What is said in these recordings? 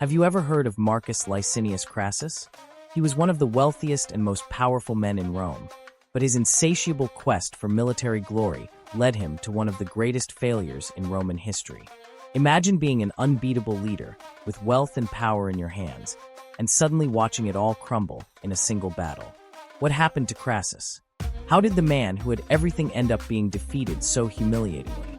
Have you ever heard of Marcus Licinius Crassus? He was one of the wealthiest and most powerful men in Rome, but his insatiable quest for military glory led him to one of the greatest failures in Roman history. Imagine being an unbeatable leader with wealth and power in your hands, and suddenly watching it all crumble in a single battle. What happened to Crassus? How did the man who had everything end up being defeated so humiliatingly?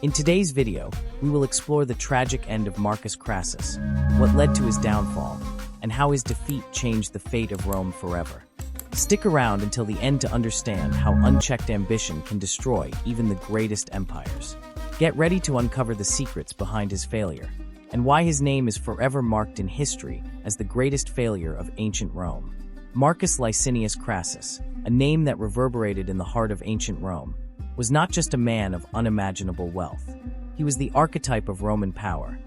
In today's video, we will explore the tragic end of Marcus Crassus, what led to his downfall, and how his defeat changed the fate of Rome forever. Stick around until the end to understand how unchecked ambition can destroy even the greatest empires. Get ready to uncover the secrets behind his failure, and why his name is forever marked in history as the greatest failure of ancient Rome. Marcus Licinius Crassus, a name that reverberated in the heart of ancient Rome, was not just a man of unimaginable wealth. He was the archetype of Roman power,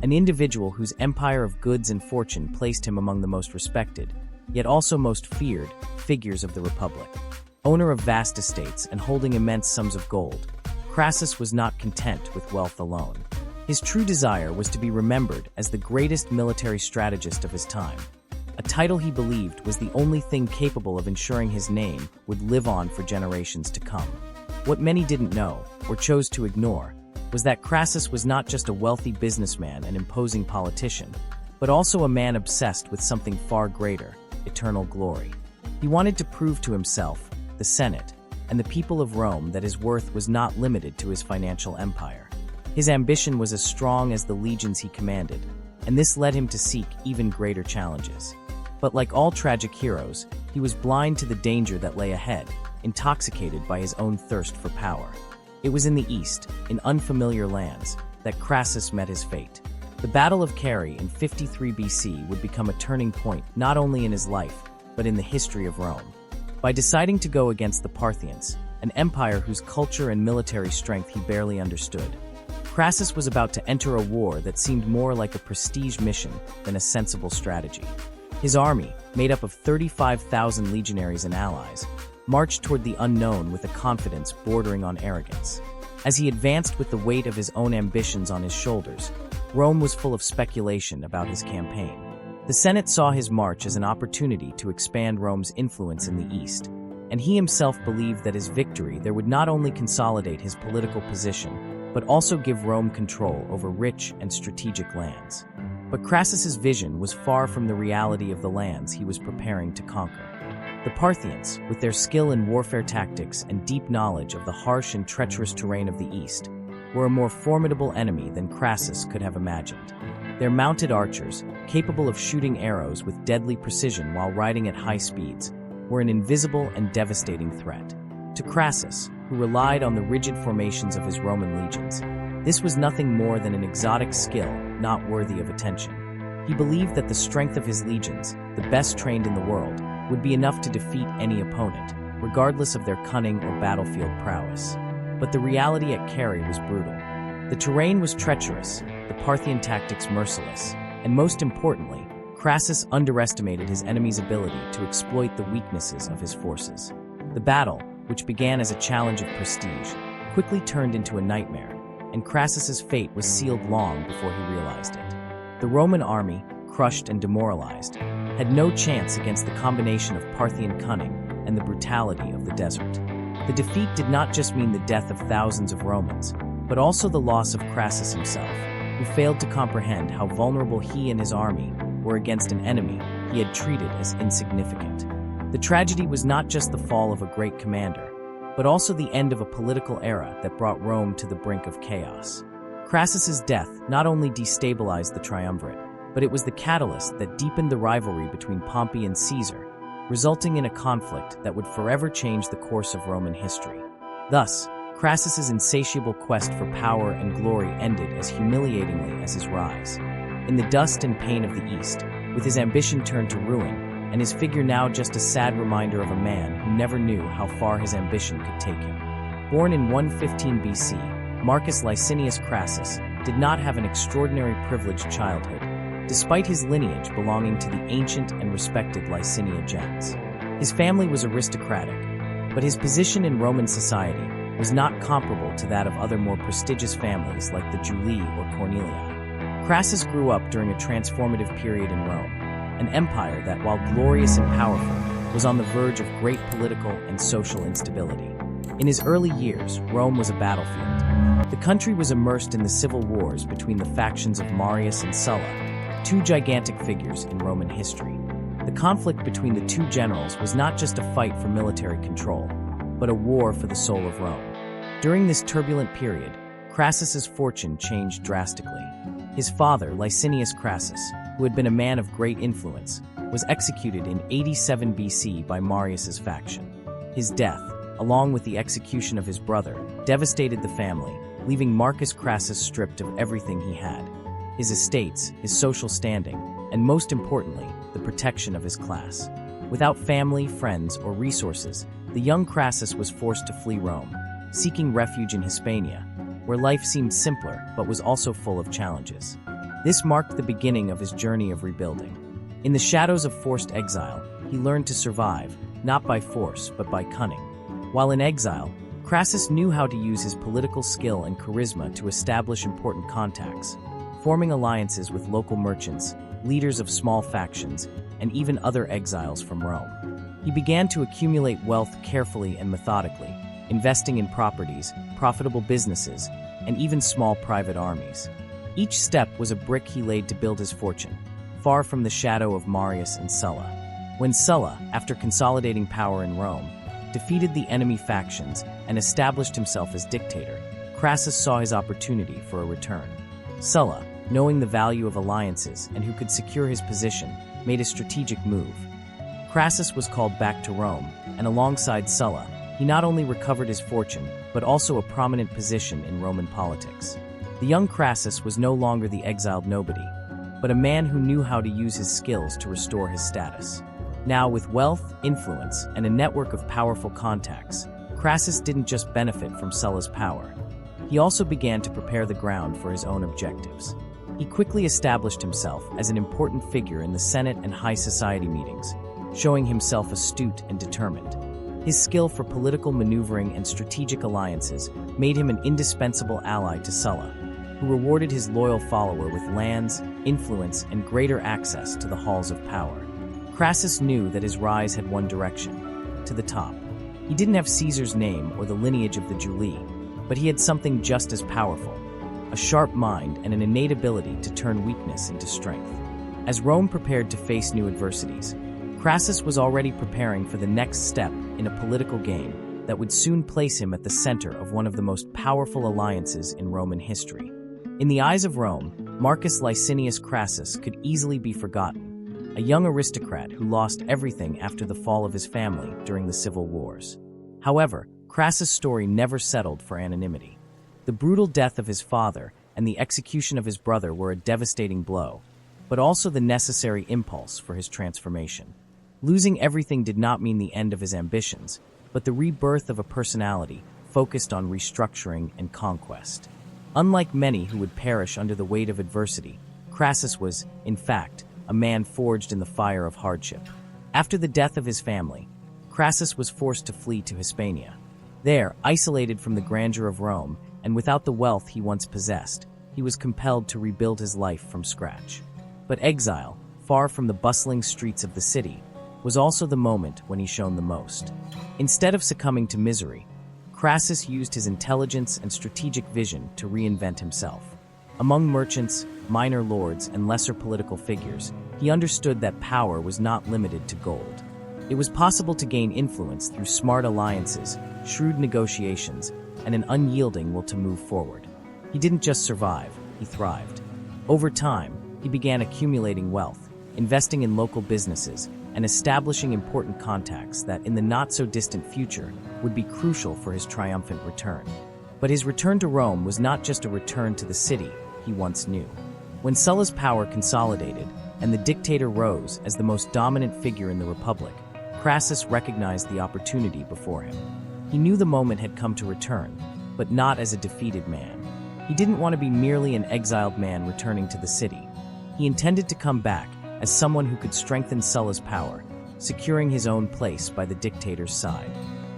an individual whose empire of goods and fortune placed him among the most respected, yet also most feared, figures of the Republic. Owner of vast estates and holding immense sums of gold, Crassus was not content with wealth alone. His true desire was to be remembered as the greatest military strategist of his time, a title he believed was the only thing capable of ensuring his name would live on for generations to come. What many didn't know, or chose to ignore, was that Crassus was not just a wealthy businessman and imposing politician, but also a man obsessed with something far greater: eternal glory. He wanted to prove to himself, the Senate, and the people of Rome that his worth was not limited to his financial empire. His ambition was as strong as the legions he commanded, and this led him to seek even greater challenges. But like all tragic heroes, he was blind to the danger that lay ahead, intoxicated by his own thirst for power. It was in the east, in unfamiliar lands, that Crassus met his fate. The Battle of Carrhae in 53 BC would become a turning point not only in his life, but in the history of Rome. By deciding to go against the Parthians, an empire whose culture and military strength he barely understood, Crassus was about to enter a war that seemed more like a prestige mission than a sensible strategy. His army, made up of 35,000 legionaries and allies, marched toward the unknown with a confidence bordering on arrogance. As he advanced with the weight of his own ambitions on his shoulders, Rome was full of speculation about his campaign. The Senate saw his march as an opportunity to expand Rome's influence in the East, and he himself believed that his victory there would not only consolidate his political position, but also give Rome control over rich and strategic lands. But Crassus's vision was far from the reality of the lands he was preparing to conquer. The Parthians, with their skill in warfare tactics and deep knowledge of the harsh and treacherous terrain of the East, were a more formidable enemy than Crassus could have imagined. Their mounted archers, capable of shooting arrows with deadly precision while riding at high speeds, were an invisible and devastating threat. To Crassus, who relied on the rigid formations of his Roman legions, this was nothing more than an exotic skill not worthy of attention. He believed that the strength of his legions, the best trained in the world, would be enough to defeat any opponent, regardless of their cunning or battlefield prowess. But the reality at Carrhae was brutal. The terrain was treacherous, the Parthian tactics merciless, and most importantly, Crassus underestimated his enemy's ability to exploit the weaknesses of his forces. The battle, which began as a challenge of prestige, quickly turned into a nightmare, and Crassus's fate was sealed long before he realized it. The Roman army, crushed and demoralized, had no chance against the combination of Parthian cunning and the brutality of the desert. The defeat did not just mean the death of thousands of Romans, but also the loss of Crassus himself, who failed to comprehend how vulnerable he and his army were against an enemy he had treated as insignificant. The tragedy was not just the fall of a great commander, but also the end of a political era that brought Rome to the brink of chaos. Crassus's death not only destabilized the Triumvirate, but it was the catalyst that deepened the rivalry between Pompey and Caesar, resulting in a conflict that would forever change the course of Roman history. Thus, Crassus's insatiable quest for power and glory ended as humiliatingly as his rise. In the dust and pain of the East, with his ambition turned to ruin, and his figure now just a sad reminder of a man who never knew how far his ambition could take him. Born in 115 BC, Marcus Licinius Crassus did not have an extraordinary privileged childhood, despite his lineage belonging to the ancient and respected Licinia gens. His family was aristocratic, but his position in Roman society was not comparable to that of other more prestigious families like the Julii or Cornelii. Crassus grew up during a transformative period in Rome, an empire that, while glorious and powerful, was on the verge of great political and social instability. In his early years, Rome was a battlefield. The country was immersed in the civil wars between the factions of Marius and Sulla, two gigantic figures in Roman history. The conflict between the two generals was not just a fight for military control, but a war for the soul of Rome. During this turbulent period, Crassus's fortune changed drastically. His father, Licinius Crassus, who had been a man of great influence, was executed in 87 BC by Marius's faction. His death, along with the execution of his brother, devastated the family, leaving Marcus Crassus stripped of everything he had: his estates, his social standing, and most importantly, the protection of his class. Without family, friends, or resources, the young Crassus was forced to flee Rome, seeking refuge in Hispania, where life seemed simpler but was also full of challenges. This marked the beginning of his journey of rebuilding. In the shadows of forced exile, he learned to survive, not by force but by cunning. While in exile, Crassus knew how to use his political skill and charisma to establish important contacts, forming alliances with local merchants, leaders of small factions, and even other exiles from Rome. He began to accumulate wealth carefully and methodically, investing in properties, profitable businesses, and even small private armies. Each step was a brick he laid to build his fortune, far from the shadow of Marius and Sulla. When Sulla, after consolidating power in Rome, defeated the enemy factions and established himself as dictator, Crassus saw his opportunity for a return. Sulla, knowing the value of alliances and who could secure his position, made a strategic move. Crassus was called back to Rome, and alongside Sulla, he not only recovered his fortune, but also a prominent position in Roman politics. The young Crassus was no longer the exiled nobody, but a man who knew how to use his skills to restore his status. Now, with wealth, influence, and a network of powerful contacts, Crassus didn't just benefit from Sulla's power. He also began to prepare the ground for his own objectives. He quickly established himself as an important figure in the Senate and high society meetings, showing himself astute and determined. His skill for political maneuvering and strategic alliances made him an indispensable ally to Sulla, who rewarded his loyal follower with lands, influence, and greater access to the halls of power. Crassus knew that his rise had one direction: to the top. He didn't have Caesar's name or the lineage of the Julii, but he had something just as powerful: a sharp mind and an innate ability to turn weakness into strength. As Rome prepared to face new adversities, Crassus was already preparing for the next step in a political game that would soon place him at the center of one of the most powerful alliances in Roman history. In the eyes of Rome, Marcus Licinius Crassus could easily be forgotten, a young aristocrat who lost everything after the fall of his family during the civil wars. However, Crassus' story never settled for anonymity. The brutal death of his father and the execution of his brother were a devastating blow, but also the necessary impulse for his transformation. Losing everything did not mean the end of his ambitions, but the rebirth of a personality focused on restructuring and conquest. Unlike many who would perish under the weight of adversity, Crassus was, in fact, a man forged in the fire of hardship. After the death of his family, Crassus was forced to flee to Hispania. There, isolated from the grandeur of Rome and without the wealth he once possessed, he was compelled to rebuild his life from scratch. But exile, far from the bustling streets of the city, was also the moment when he shone the most. Instead of succumbing to misery, Crassus used his intelligence and strategic vision to reinvent himself. Among merchants, minor lords, and lesser political figures, he understood that power was not limited to gold. It was possible to gain influence through smart alliances, shrewd negotiations, and an unyielding will to move forward. He didn't just survive, he thrived. Over time, he began accumulating wealth, investing in local businesses, and establishing important contacts that, in the not-so-distant future, would be crucial for his triumphant return. But his return to Rome was not just a return to the city he once knew. When Sulla's power consolidated and the dictator rose as the most dominant figure in the Republic, Crassus recognized the opportunity before him. He knew the moment had come to return, but not as a defeated man. He didn't want to be merely an exiled man returning to the city. He intended to come back as someone who could strengthen Sulla's power, securing his own place by the dictator's side.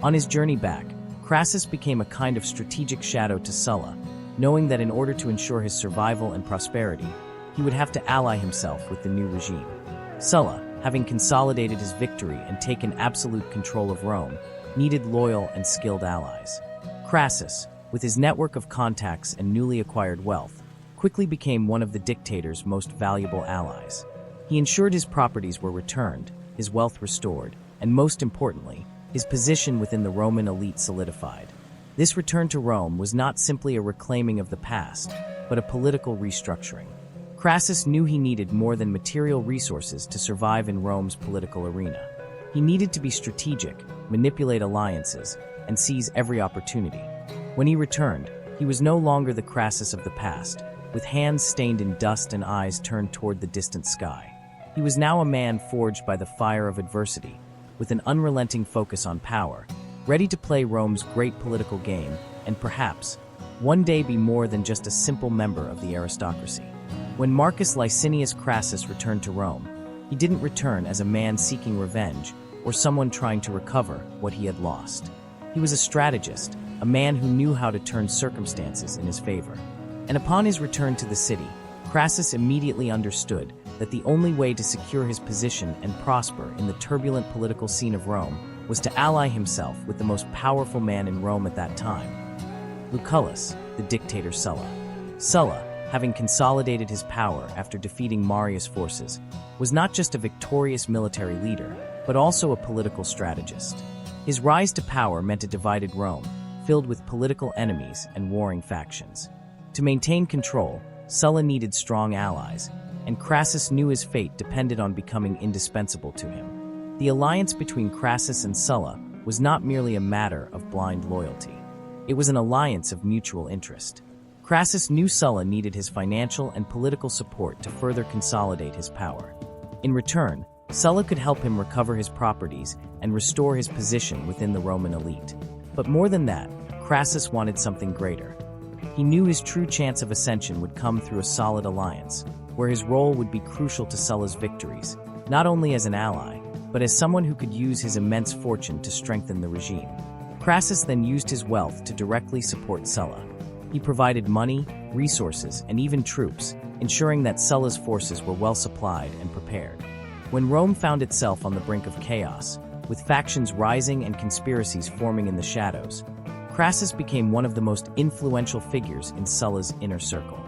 On his journey back, Crassus became a kind of strategic shadow to Sulla, knowing that in order to ensure his survival and prosperity, he would have to ally himself with the new regime. Sulla, having consolidated his victory and taken absolute control of Rome, needed loyal and skilled allies. Crassus, with his network of contacts and newly acquired wealth, quickly became one of the dictator's most valuable allies. He ensured his properties were returned, his wealth restored, and most importantly, his position within the Roman elite solidified. This return to Rome was not simply a reclaiming of the past, but a political restructuring. Crassus knew he needed more than material resources to survive in Rome's political arena. He needed to be strategic, manipulate alliances, and seize every opportunity. When he returned, he was no longer the Crassus of the past, with hands stained in dust and eyes turned toward the distant sky. He was now a man forged by the fire of adversity, with an unrelenting focus on power, ready to play Rome's great political game and perhaps, one day be more than just a simple member of the aristocracy. When Marcus Licinius Crassus returned to Rome, he didn't return as a man seeking revenge or someone trying to recover what he had lost. He was a strategist, a man who knew how to turn circumstances in his favor. And upon his return to the city, Crassus immediately understood that the only way to secure his position and prosper in the turbulent political scene of Rome was to ally himself with the most powerful man in Rome at that time, Lucullus, the dictator Sulla. Sulla, having consolidated his power after defeating Marius' forces, was not just a victorious military leader, but also a political strategist. His rise to power meant a divided Rome, filled with political enemies and warring factions. To maintain control, Sulla needed strong allies, and Crassus knew his fate depended on becoming indispensable to him. The alliance between Crassus and Sulla was not merely a matter of blind loyalty. It was an alliance of mutual interest. Crassus knew Sulla needed his financial and political support to further consolidate his power. In return, Sulla could help him recover his properties and restore his position within the Roman elite. But more than that, Crassus wanted something greater. He knew his true chance of ascension would come through a solid alliance, where his role would be crucial to Sulla's victories, not only as an ally, but as someone who could use his immense fortune to strengthen the regime. Crassus then used his wealth to directly support Sulla. He provided money, resources, and even troops, ensuring that Sulla's forces were well supplied and prepared. When Rome found itself on the brink of chaos, with factions rising and conspiracies forming in the shadows, Crassus became one of the most influential figures in Sulla's inner circle.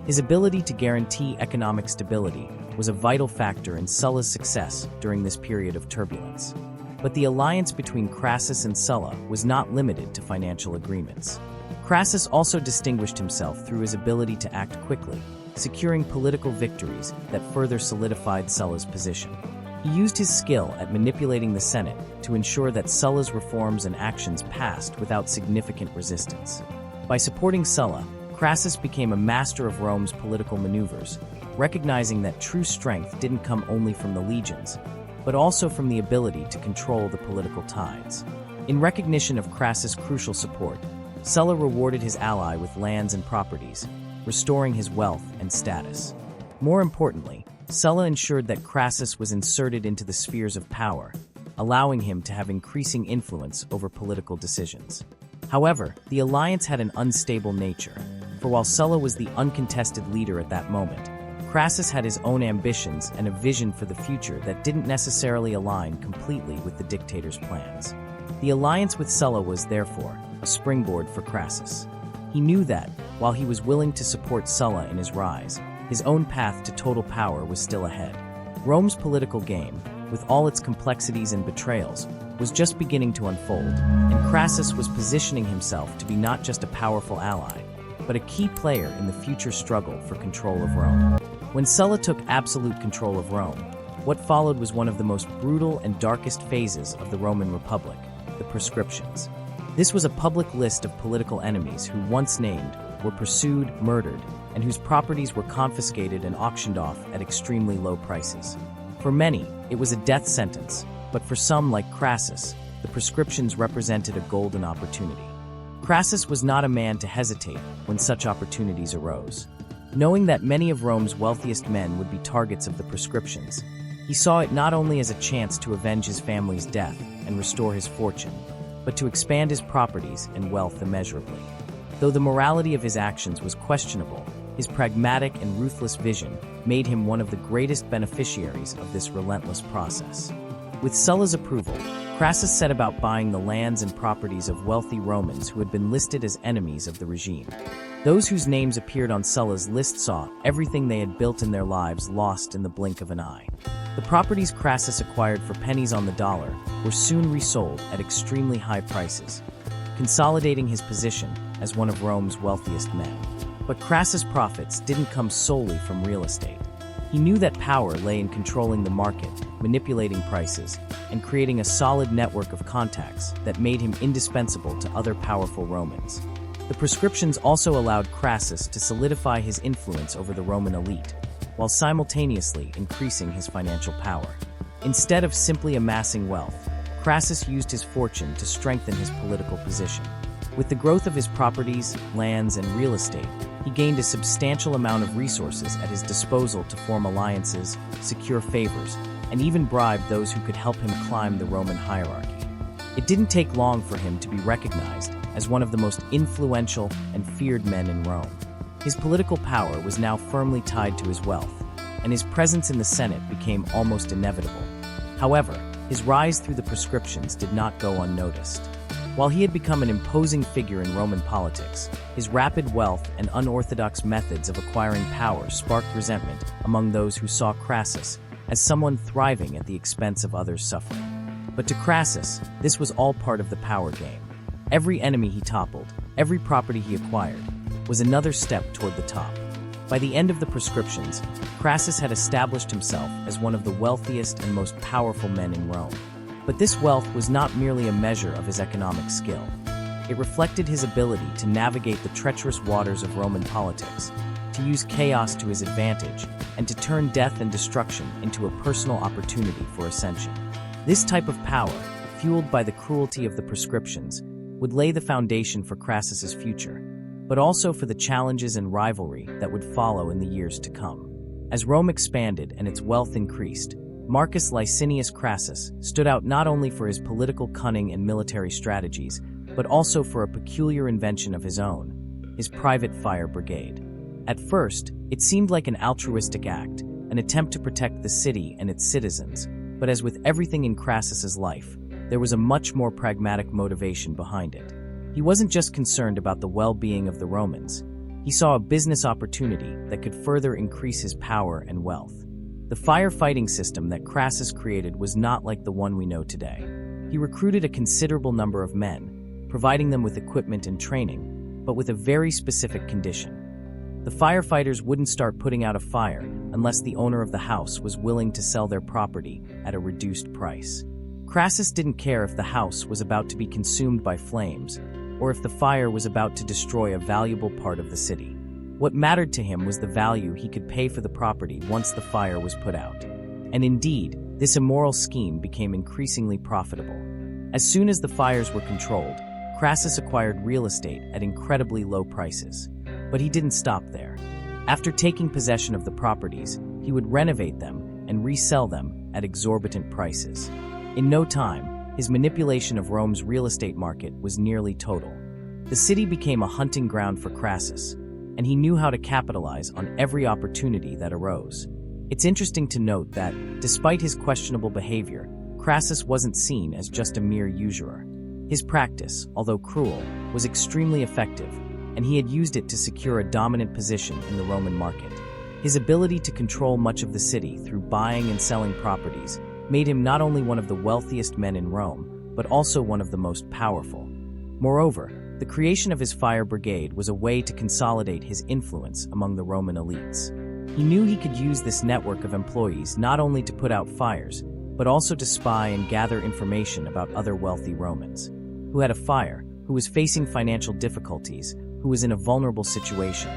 His ability to guarantee economic stability was a vital factor in Sulla's success during this period of turbulence. But the alliance between Crassus and Sulla was not limited to financial agreements. Crassus also distinguished himself through his ability to act quickly, securing political victories that further solidified Sulla's position. He used his skill at manipulating the Senate to ensure that Sulla's reforms and actions passed without significant resistance. By supporting Sulla, Crassus became a master of Rome's political maneuvers, recognizing that true strength didn't come only from the legions, but also from the ability to control the political tides. In recognition of Crassus' crucial support, Sulla rewarded his ally with lands and properties, restoring his wealth and status. More importantly, Sulla ensured that Crassus was inserted into the spheres of power, allowing him to have increasing influence over political decisions. However, the alliance had an unstable nature, for while Sulla was the uncontested leader at that moment, Crassus had his own ambitions and a vision for the future that didn't necessarily align completely with the dictator's plans. The alliance with Sulla was, therefore, a springboard for Crassus. He knew that, while he was willing to support Sulla in his rise, his own path to total power was still ahead. Rome's political game, with all its complexities and betrayals, was just beginning to unfold, and Crassus was positioning himself to be not just a powerful ally, but a key player in the future struggle for control of Rome. When Sulla took absolute control of Rome, what followed was one of the most brutal and darkest phases of the Roman Republic, the proscriptions. This was a public list of political enemies who, once named, were pursued, murdered, and whose properties were confiscated and auctioned off at extremely low prices. For many, it was a death sentence, but for some like Crassus, the proscriptions represented a golden opportunity. Crassus was not a man to hesitate when such opportunities arose. Knowing that many of Rome's wealthiest men would be targets of the proscriptions, he saw it not only as a chance to avenge his family's death and restore his fortune, but to expand his properties and wealth immeasurably. Though the morality of his actions was questionable, his pragmatic and ruthless vision made him one of the greatest beneficiaries of this relentless process. With Sulla's approval, Crassus set about buying the lands and properties of wealthy Romans who had been listed as enemies of the regime. Those whose names appeared on Sulla's list saw everything they had built in their lives lost in the blink of an eye. The properties Crassus acquired for pennies on the dollar were soon resold at extremely high prices, consolidating his position as one of Rome's wealthiest men. But Crassus' profits didn't come solely from real estate. He knew that power lay in controlling the market, manipulating prices, and creating a solid network of contacts that made him indispensable to other powerful Romans. The prescriptions also allowed Crassus to solidify his influence over the Roman elite, while simultaneously increasing his financial power. Instead of simply amassing wealth, Crassus used his fortune to strengthen his political position. With the growth of his properties, lands, and real estate, he gained a substantial amount of resources at his disposal to form alliances, secure favors, and even bribe those who could help him climb the Roman hierarchy. It didn't take long for him to be recognized as one of the most influential and feared men in Rome. His political power was now firmly tied to his wealth, and his presence in the Senate became almost inevitable. However, his rise through the prescriptions did not go unnoticed. While he had become an imposing figure in Roman politics, his rapid wealth and unorthodox methods of acquiring power sparked resentment among those who saw Crassus as someone thriving at the expense of others suffering. But to Crassus, this was all part of the power game. Every enemy he toppled, every property he acquired, was another step toward the top. By the end of the prescriptions, Crassus had established himself as one of the wealthiest and most powerful men in Rome. But this wealth was not merely a measure of his economic skill. It reflected his ability to navigate the treacherous waters of Roman politics, to use chaos to his advantage, and to turn death and destruction into a personal opportunity for ascension. This type of power, fueled by the cruelty of the prescriptions, would lay the foundation for Crassus's future, but also for the challenges and rivalry that would follow in the years to come. As Rome expanded and its wealth increased, Marcus Licinius Crassus stood out not only for his political cunning and military strategies, but also for a peculiar invention of his own, his private fire brigade. At first, it seemed like an altruistic act, an attempt to protect the city and its citizens, but as with everything in Crassus's life, there was a much more pragmatic motivation behind it. He wasn't just concerned about the well-being of the Romans. He saw a business opportunity that could further increase his power and wealth. The firefighting system that Crassus created was not like the one we know today. He recruited a considerable number of men, providing them with equipment and training, but with a very specific condition. The firefighters wouldn't start putting out a fire unless the owner of the house was willing to sell their property at a reduced price. Crassus didn't care if the house was about to be consumed by flames, or if the fire was about to destroy a valuable part of the city. What mattered to him was the value he could pay for the property once the fire was put out. And indeed, this immoral scheme became increasingly profitable. As soon as the fires were controlled, Crassus acquired real estate at incredibly low prices. But he didn't stop there. After taking possession of the properties, he would renovate them and resell them at exorbitant prices. In no time, his manipulation of Rome's real estate market was nearly total. The city became a hunting ground for Crassus, and he knew how to capitalize on every opportunity that arose. It's interesting to note that, despite his questionable behavior, Crassus wasn't seen as just a mere usurer. His practice, although cruel, was extremely effective, and he had used it to secure a dominant position in the Roman market. His ability to control much of the city through buying and selling properties made him not only one of the wealthiest men in Rome, but also one of the most powerful. Moreover, the creation of his fire brigade was a way to consolidate his influence among the Roman elites. He knew he could use this network of employees not only to put out fires, but also to spy and gather information about other wealthy Romans who had a fire, who was facing financial difficulties, who was in a vulnerable situation.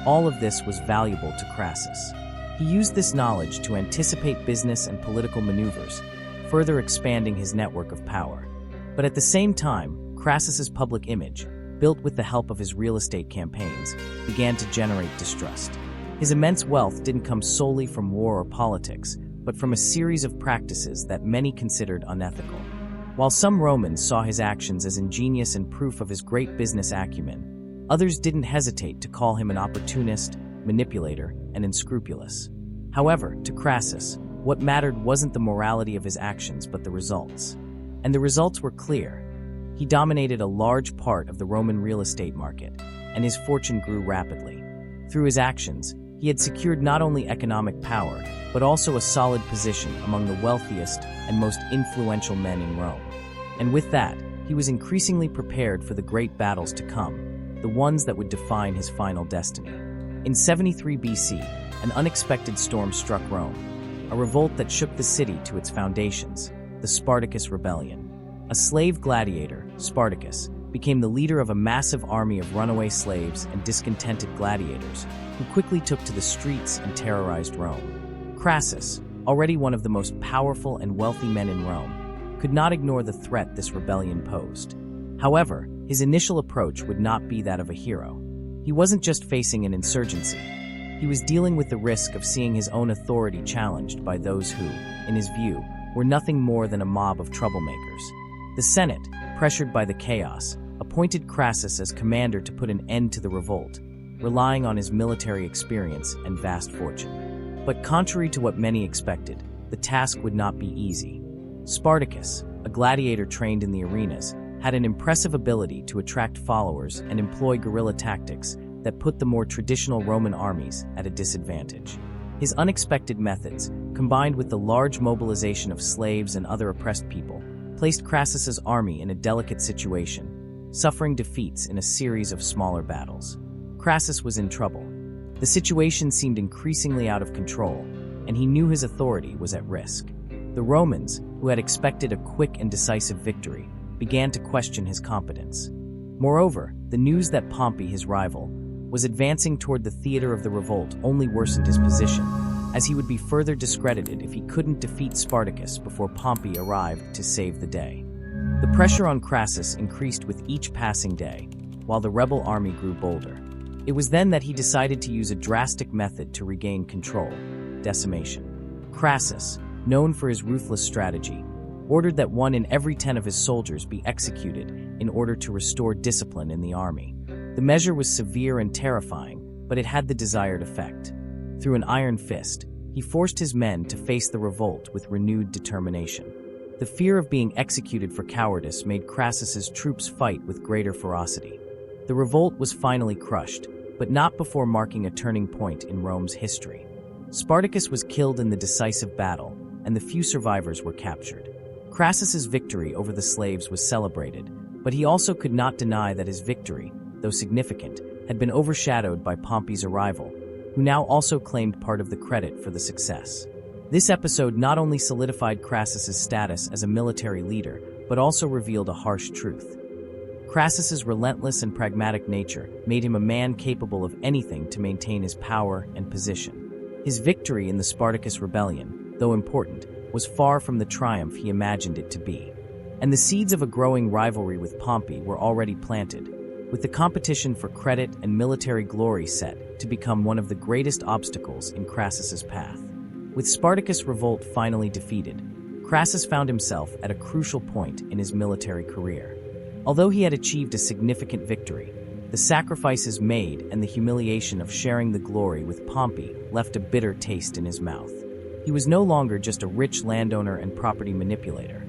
All of this was valuable to Crassus. He used this knowledge to anticipate business and political maneuvers, further expanding his network of power. But at the same time, Crassus's public image, built with the help of his real estate campaigns, began to generate distrust. His immense wealth didn't come solely from war or politics, but from a series of practices that many considered unethical. While some Romans saw his actions as ingenious and proof of his great business acumen, others didn't hesitate to call him an opportunist, manipulator, and unscrupulous. However, to Crassus, what mattered wasn't the morality of his actions but the results. And the results were clear. He dominated a large part of the Roman real estate market, and his fortune grew rapidly. Through his actions, he had secured not only economic power, but also a solid position among the wealthiest and most influential men in Rome. And with that, he was increasingly prepared for the great battles to come, the ones that would define his final destiny. In 73 BC, an unexpected storm struck Rome, a revolt that shook the city to its foundations, the Spartacus Rebellion. A slave gladiator, Spartacus, became the leader of a massive army of runaway slaves and discontented gladiators who quickly took to the streets and terrorized Rome. Crassus, already one of the most powerful and wealthy men in Rome, could not ignore the threat this rebellion posed. However, his initial approach would not be that of a hero. He wasn't just facing an insurgency. He was dealing with the risk of seeing his own authority challenged by those who, in his view, were nothing more than a mob of troublemakers. The Senate, pressured by the chaos, appointed Crassus as commander to put an end to the revolt, relying on his military experience and vast fortune. But contrary to what many expected, the task would not be easy. Spartacus, a gladiator trained in the arenas, had an impressive ability to attract followers and employ guerrilla tactics that put the more traditional Roman armies at a disadvantage. His unexpected methods, combined with the large mobilization of slaves and other oppressed people, placed Crassus's army in a delicate situation, suffering defeats in a series of smaller battles. Crassus was in trouble. The situation seemed increasingly out of control, and he knew his authority was at risk. The Romans, who had expected a quick and decisive victory, began to question his competence. Moreover, the news that Pompey, his rival, was advancing toward the theater of the revolt only worsened his position, as he would be further discredited if he couldn't defeat Spartacus before Pompey arrived to save the day. The pressure on Crassus increased with each passing day, while the rebel army grew bolder. It was then that he decided to use a drastic method to regain control: decimation. Crassus, known for his ruthless strategy, ordered that 1 in every 10 of his soldiers be executed in order to restore discipline in the army. The measure was severe and terrifying, but it had the desired effect. Through an iron fist, he forced his men to face the revolt with renewed determination. The fear of being executed for cowardice made Crassus's troops fight with greater ferocity. The revolt was finally crushed, but not before marking a turning point in Rome's history. Spartacus was killed in the decisive battle, and the few survivors were captured. Crassus's victory over the slaves was celebrated, but he also could not deny that his victory, though significant, had been overshadowed by Pompey's arrival, who now also claimed part of the credit for the success. This episode not only solidified Crassus's status as a military leader, but also revealed a harsh truth. Crassus's relentless and pragmatic nature made him a man capable of anything to maintain his power and position. His victory in the Spartacus rebellion, though important, was far from the triumph he imagined it to be. And the seeds of a growing rivalry with Pompey were already planted, with the competition for credit and military glory set to become one of the greatest obstacles in Crassus's path. With Spartacus' revolt finally defeated, Crassus found himself at a crucial point in his military career. Although he had achieved a significant victory, the sacrifices made and the humiliation of sharing the glory with Pompey left a bitter taste in his mouth. He was no longer just a rich landowner and property manipulator.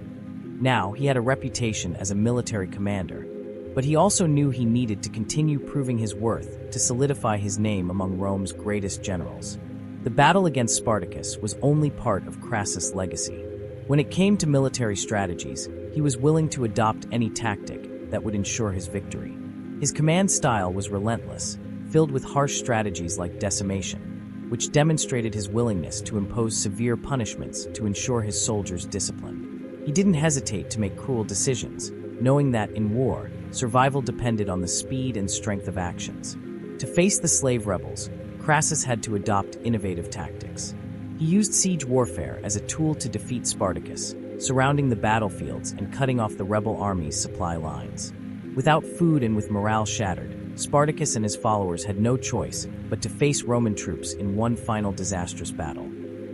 Now he had a reputation as a military commander, but he also knew he needed to continue proving his worth to solidify his name among Rome's greatest generals. The battle against Spartacus was only part of Crassus' legacy. When it came to military strategies, he was willing to adopt any tactic that would ensure his victory. His command style was relentless, filled with harsh strategies like decimation, which demonstrated his willingness to impose severe punishments to ensure his soldiers' discipline. He didn't hesitate to make cruel decisions, knowing that in war, survival depended on the speed and strength of actions. To face the slave rebels, Crassus had to adopt innovative tactics. He used siege warfare as a tool to defeat Spartacus, surrounding the battlefields and cutting off the rebel army's supply lines. Without food and with morale shattered, Spartacus and his followers had no choice but to face Roman troops in one final disastrous battle.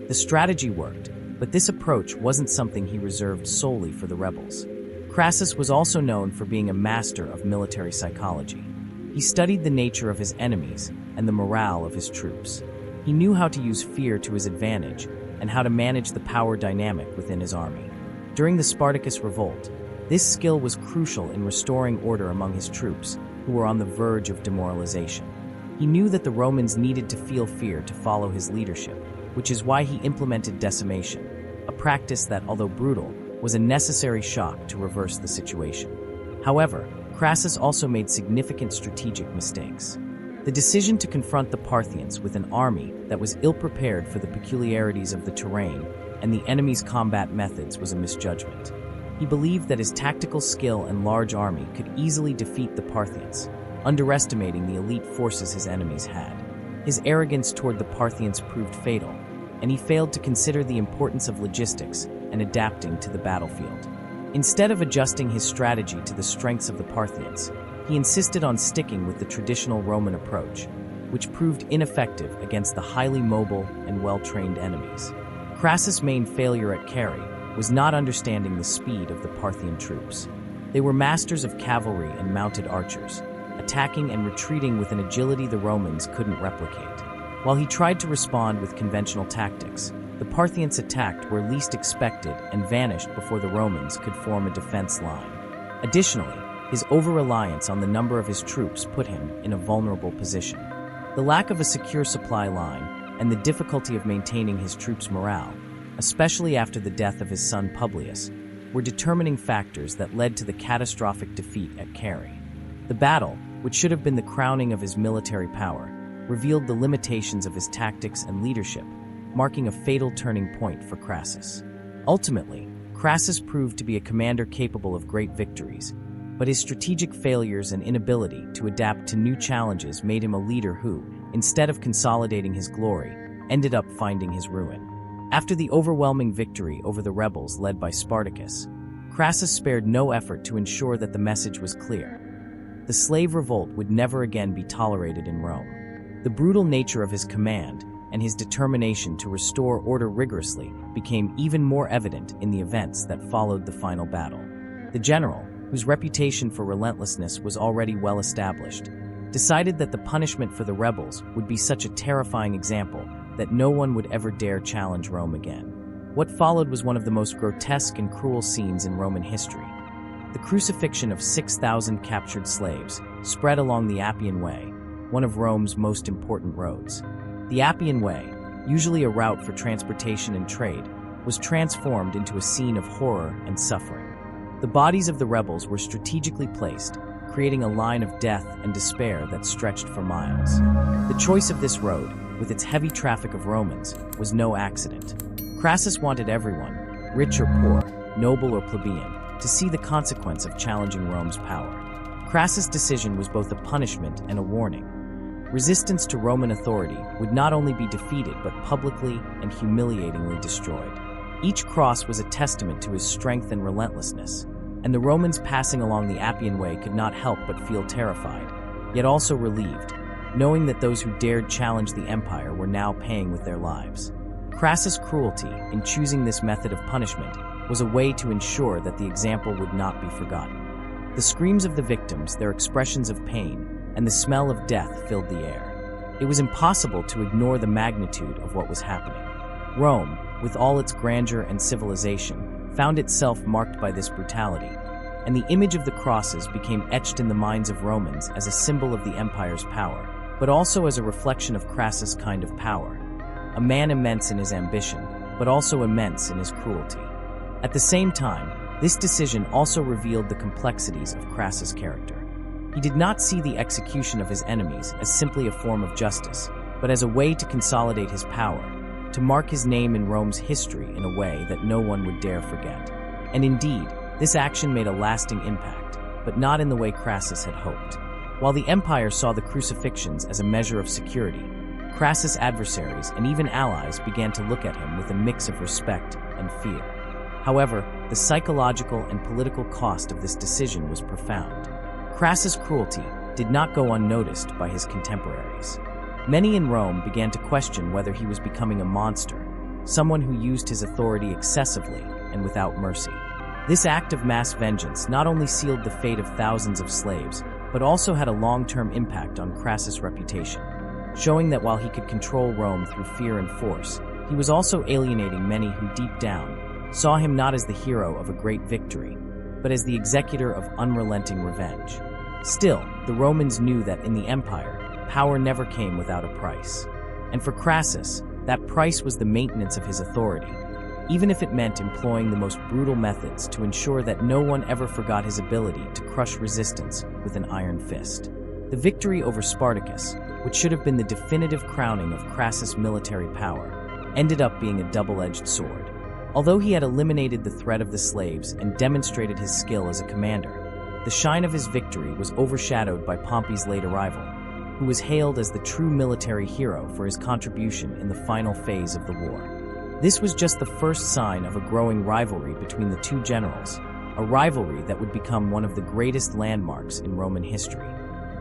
The strategy worked, but this approach wasn't something he reserved solely for the rebels. Crassus was also known for being a master of military psychology. He studied the nature of his enemies and the morale of his troops. He knew how to use fear to his advantage and how to manage the power dynamic within his army. During the Spartacus revolt, this skill was crucial in restoring order among his troops, who were on the verge of demoralization. He knew that the Romans needed to feel fear to follow his leadership, which is why he implemented decimation, a practice that, although brutal, was a necessary shock to reverse the situation. However, Crassus also made significant strategic mistakes. The decision to confront the Parthians with an army that was ill-prepared for the peculiarities of the terrain and the enemy's combat methods was a misjudgment. He believed that his tactical skill and large army could easily defeat the Parthians, underestimating the elite forces his enemies had. His arrogance toward the Parthians proved fatal, and he failed to consider the importance of logistics and adapting to the battlefield. Instead of adjusting his strategy to the strengths of the Parthians, he insisted on sticking with the traditional Roman approach, which proved ineffective against the highly mobile and well-trained enemies. Crassus' main failure at Carrhae was not understanding the speed of the Parthian troops. They were masters of cavalry and mounted archers, attacking and retreating with an agility the Romans couldn't replicate. While he tried to respond with conventional tactics, the Parthians attacked where least expected and vanished before the Romans could form a defense line. Additionally, his over-reliance on the number of his troops put him in a vulnerable position. The lack of a secure supply line and the difficulty of maintaining his troops' morale, especially after the death of his son Publius, were determining factors that led to the catastrophic defeat at Carrhae. The battle, which should have been the crowning of his military power, revealed the limitations of his tactics and leadership, marking a fatal turning point for Crassus. Ultimately, Crassus proved to be a commander capable of great victories, but his strategic failures and inability to adapt to new challenges made him a leader who, instead of consolidating his glory, ended up finding his ruin. After the overwhelming victory over the rebels led by Spartacus, Crassus spared no effort to ensure that the message was clear. The slave revolt would never again be tolerated in Rome. The brutal nature of his command and his determination to restore order rigorously became even more evident in the events that followed the final battle. The general, whose reputation for relentlessness was already well established, decided that the punishment for the rebels would be such a terrifying example that no one would ever dare challenge Rome again. What followed was one of the most grotesque and cruel scenes in Roman history. The crucifixion of 6,000 captured slaves spread along the Appian Way, one of Rome's most important roads. The Appian Way, usually a route for transportation and trade, was transformed into a scene of horror and suffering. The bodies of the rebels were strategically placed, creating a line of death and despair that stretched for miles. The choice of this road, with its heavy traffic of Romans, was no accident. Crassus wanted everyone, rich or poor, noble or plebeian, to see the consequence of challenging Rome's power. Crassus' decision was both a punishment and a warning. Resistance to Roman authority would not only be defeated but publicly and humiliatingly destroyed. Each cross was a testament to his strength and relentlessness, and the Romans passing along the Appian Way could not help but feel terrified, yet also relieved, knowing that those who dared challenge the empire were now paying with their lives. Crassus' cruelty in choosing this method of punishment was a way to ensure that the example would not be forgotten. The screams of the victims, their expressions of pain, and the smell of death filled the air. It was impossible to ignore the magnitude of what was happening. Rome, with all its grandeur and civilization, found itself marked by this brutality, and the image of the crosses became etched in the minds of Romans as a symbol of the empire's power, but also as a reflection of Crassus' kind of power, a man immense in his ambition, but also immense in his cruelty. At the same time, this decision also revealed the complexities of Crassus' character. He did not see the execution of his enemies as simply a form of justice, but as a way to consolidate his power, to mark his name in Rome's history in a way that no one would dare forget. And indeed, this action made a lasting impact, but not in the way Crassus had hoped. While the empire saw the crucifixions as a measure of security, Crassus' adversaries and even allies began to look at him with a mix of respect and fear. However, the psychological and political cost of this decision was profound. Crassus' cruelty did not go unnoticed by his contemporaries. Many in Rome began to question whether he was becoming a monster, someone who used his authority excessively and without mercy. This act of mass vengeance not only sealed the fate of thousands of slaves, but but also had a long-term impact on Crassus' reputation, showing that while he could control Rome through fear and force, he was also alienating many who deep down saw him not as the hero of a great victory, but as the executor of unrelenting revenge. Still, the Romans knew that in the empire, power never came without a price. And for Crassus, that price was the maintenance of his authority, even if it meant employing the most brutal methods to ensure that no one ever forgot his ability to crush resistance with an iron fist. The victory over Spartacus, which should have been the definitive crowning of Crassus' military power, ended up being a double-edged sword. Although he had eliminated the threat of the slaves and demonstrated his skill as a commander, the shine of his victory was overshadowed by Pompey's late arrival, who was hailed as the true military hero for his contribution in the final phase of the war. This was just the first sign of a growing rivalry between the two generals, a rivalry that would become one of the greatest landmarks in Roman history.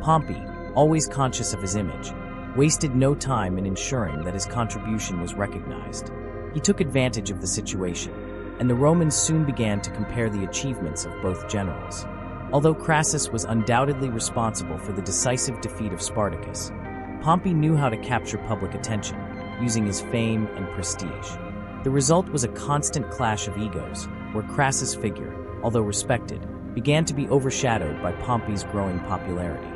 Pompey, always conscious of his image, wasted no time in ensuring that his contribution was recognized. He took advantage of the situation, and the Romans soon began to compare the achievements of both generals. Although Crassus was undoubtedly responsible for the decisive defeat of Spartacus, Pompey knew how to capture public attention, using his fame and prestige. The result was a constant clash of egos, where Crassus' figure, although respected, began to be overshadowed by Pompey's growing popularity.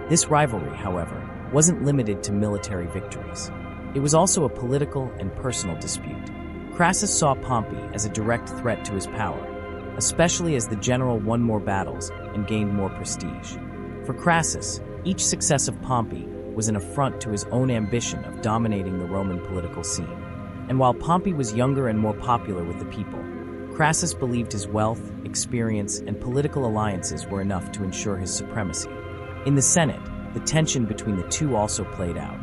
This rivalry, however, wasn't limited to military victories. It was also a political and personal dispute. Crassus saw Pompey as a direct threat to his power, especially as the general won more battles and gained more prestige. For Crassus, each success of Pompey was an affront to his own ambition of dominating the Roman political scene. And while Pompey was younger and more popular with the people, Crassus believed his wealth, experience, and political alliances were enough to ensure his supremacy. In the Senate, the tension between the two also played out.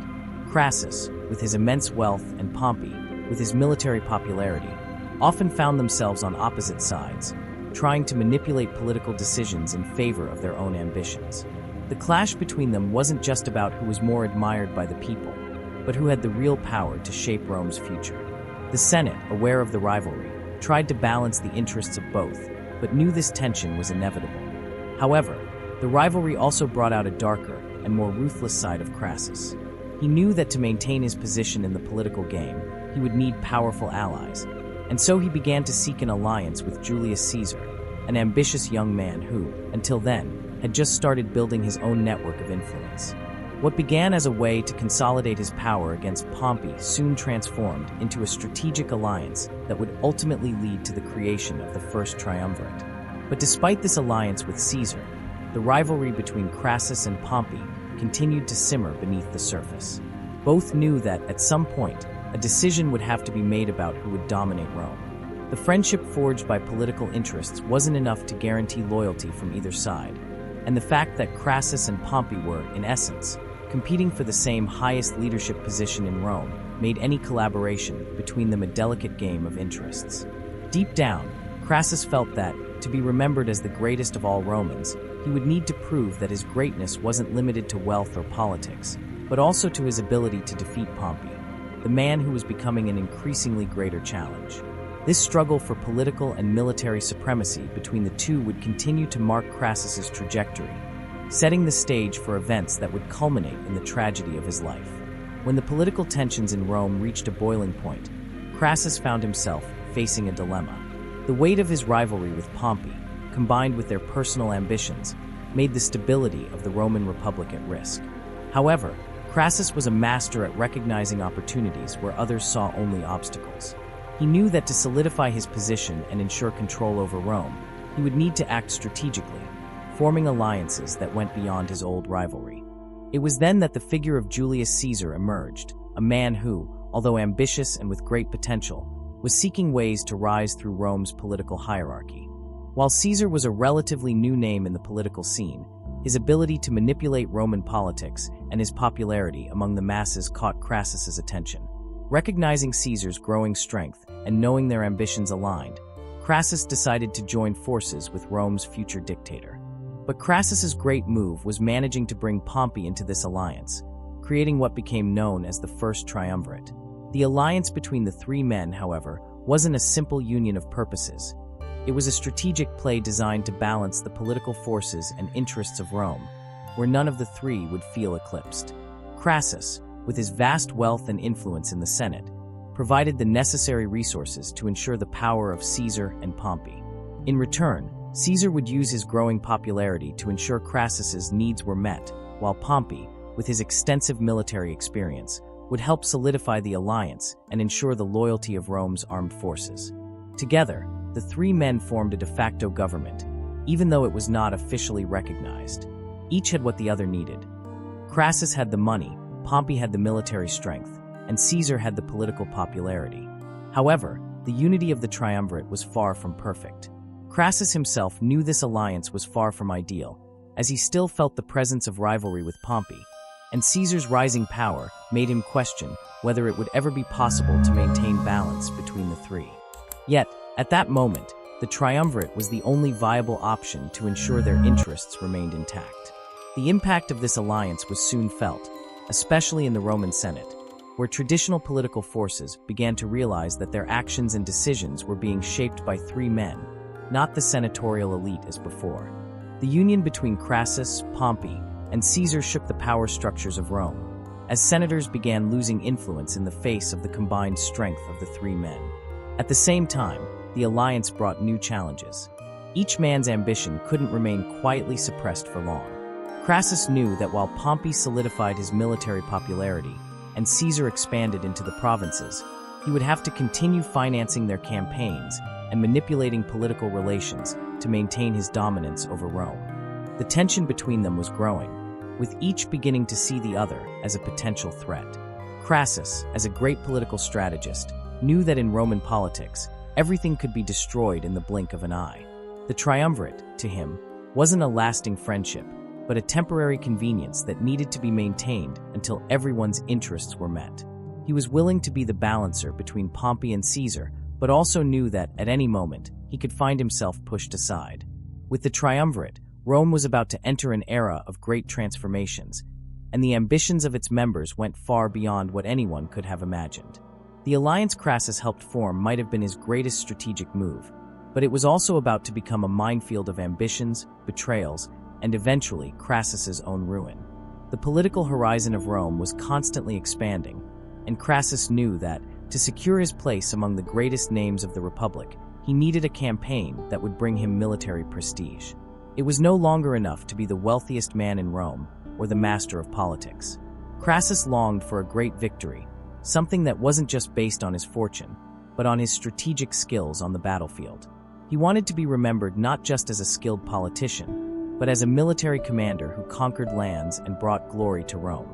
Crassus, with his immense wealth, and Pompey, with his military popularity, often found themselves on opposite sides, trying to manipulate political decisions in favor of their own ambitions. The clash between them wasn't just about who was more admired by the people, but who had the real power to shape Rome's future. The Senate, aware of the rivalry, tried to balance the interests of both, but knew this tension was inevitable. However, the rivalry also brought out a darker and more ruthless side of Crassus. He knew that to maintain his position in the political game, he would need powerful allies, and so he began to seek an alliance with Julius Caesar, an ambitious young man who, until then, had just started building his own network of influence. What began as a way to consolidate his power against Pompey soon transformed into a strategic alliance that would ultimately lead to the creation of the First Triumvirate. But despite this alliance with Caesar, the rivalry between Crassus and Pompey continued to simmer beneath the surface. Both knew that, at some point, a decision would have to be made about who would dominate Rome. The friendship forged by political interests wasn't enough to guarantee loyalty from either side, and the fact that Crassus and Pompey were, in essence, competing for the same highest leadership position in Rome made any collaboration between them a delicate game of interests. Deep down, Crassus felt that, to be remembered as the greatest of all Romans, he would need to prove that his greatness wasn't limited to wealth or politics, but also to his ability to defeat Pompey, the man who was becoming an increasingly greater challenge. This struggle for political and military supremacy between the two would continue to mark Crassus's trajectory, setting the stage for events that would culminate in the tragedy of his life. When the political tensions in Rome reached a boiling point, Crassus found himself facing a dilemma. The weight of his rivalry with Pompey, combined with their personal ambitions, made the stability of the Roman Republic at risk. However, Crassus was a master at recognizing opportunities where others saw only obstacles. He knew that to solidify his position and ensure control over Rome, he would need to act strategically, forming alliances that went beyond his old rivalry. It was then that the figure of Julius Caesar emerged, a man who, although ambitious and with great potential, was seeking ways to rise through Rome's political hierarchy. While Caesar was a relatively new name in the political scene, his ability to manipulate Roman politics and his popularity among the masses caught Crassus's attention. Recognizing Caesar's growing strength and knowing their ambitions aligned, Crassus decided to join forces with Rome's future dictator. But Crassus's great move was managing to bring Pompey into this alliance, creating what became known as the First Triumvirate. The alliance between the three men, however, wasn't a simple union of purposes. It was a strategic play designed to balance the political forces and interests of Rome, where none of the three would feel eclipsed. Crassus, with his vast wealth and influence in the Senate, provided the necessary resources to ensure the power of Caesar and Pompey. In return, Caesar would use his growing popularity to ensure Crassus's needs were met, while Pompey, with his extensive military experience, would help solidify the alliance and ensure the loyalty of Rome's armed forces. Together, the three men formed a de facto government, even though it was not officially recognized. Each had what the other needed. Crassus had the money, Pompey had the military strength, and Caesar had the political popularity. However, the unity of the triumvirate was far from perfect. Crassus himself knew this alliance was far from ideal, as he still felt the presence of rivalry with Pompey, and Caesar's rising power made him question whether it would ever be possible to maintain balance between the three. Yet, at that moment, the triumvirate was the only viable option to ensure their interests remained intact. The impact of this alliance was soon felt, especially in the Roman Senate, where traditional political forces began to realize that their actions and decisions were being shaped by three men, not the senatorial elite as before. The union between Crassus, Pompey, and Caesar shook the power structures of Rome, as senators began losing influence in the face of the combined strength of the three men. At the same time, the alliance brought new challenges. Each man's ambition couldn't remain quietly suppressed for long. Crassus knew that while Pompey solidified his military popularity and Caesar expanded into the provinces, he would have to continue financing their campaigns and manipulating political relations to maintain his dominance over Rome. The tension between them was growing, with each beginning to see the other as a potential threat. Crassus, as a great political strategist, knew that in Roman politics, everything could be destroyed in the blink of an eye. The triumvirate, to him, wasn't a lasting friendship, but a temporary convenience that needed to be maintained until everyone's interests were met. He was willing to be the balancer between Pompey and Caesar, but also knew that, at any moment, he could find himself pushed aside. With the triumvirate, Rome was about to enter an era of great transformations, and the ambitions of its members went far beyond what anyone could have imagined. The alliance Crassus helped form might have been his greatest strategic move, but it was also about to become a minefield of ambitions, betrayals, and eventually Crassus's own ruin. The political horizon of Rome was constantly expanding, and Crassus knew that, to secure his place among the greatest names of the Republic, he needed a campaign that would bring him military prestige. It was no longer enough to be the wealthiest man in Rome or the master of politics. Crassus longed for a great victory, something that wasn't just based on his fortune, but on his strategic skills on the battlefield. He wanted to be remembered not just as a skilled politician, but as a military commander who conquered lands and brought glory to Rome.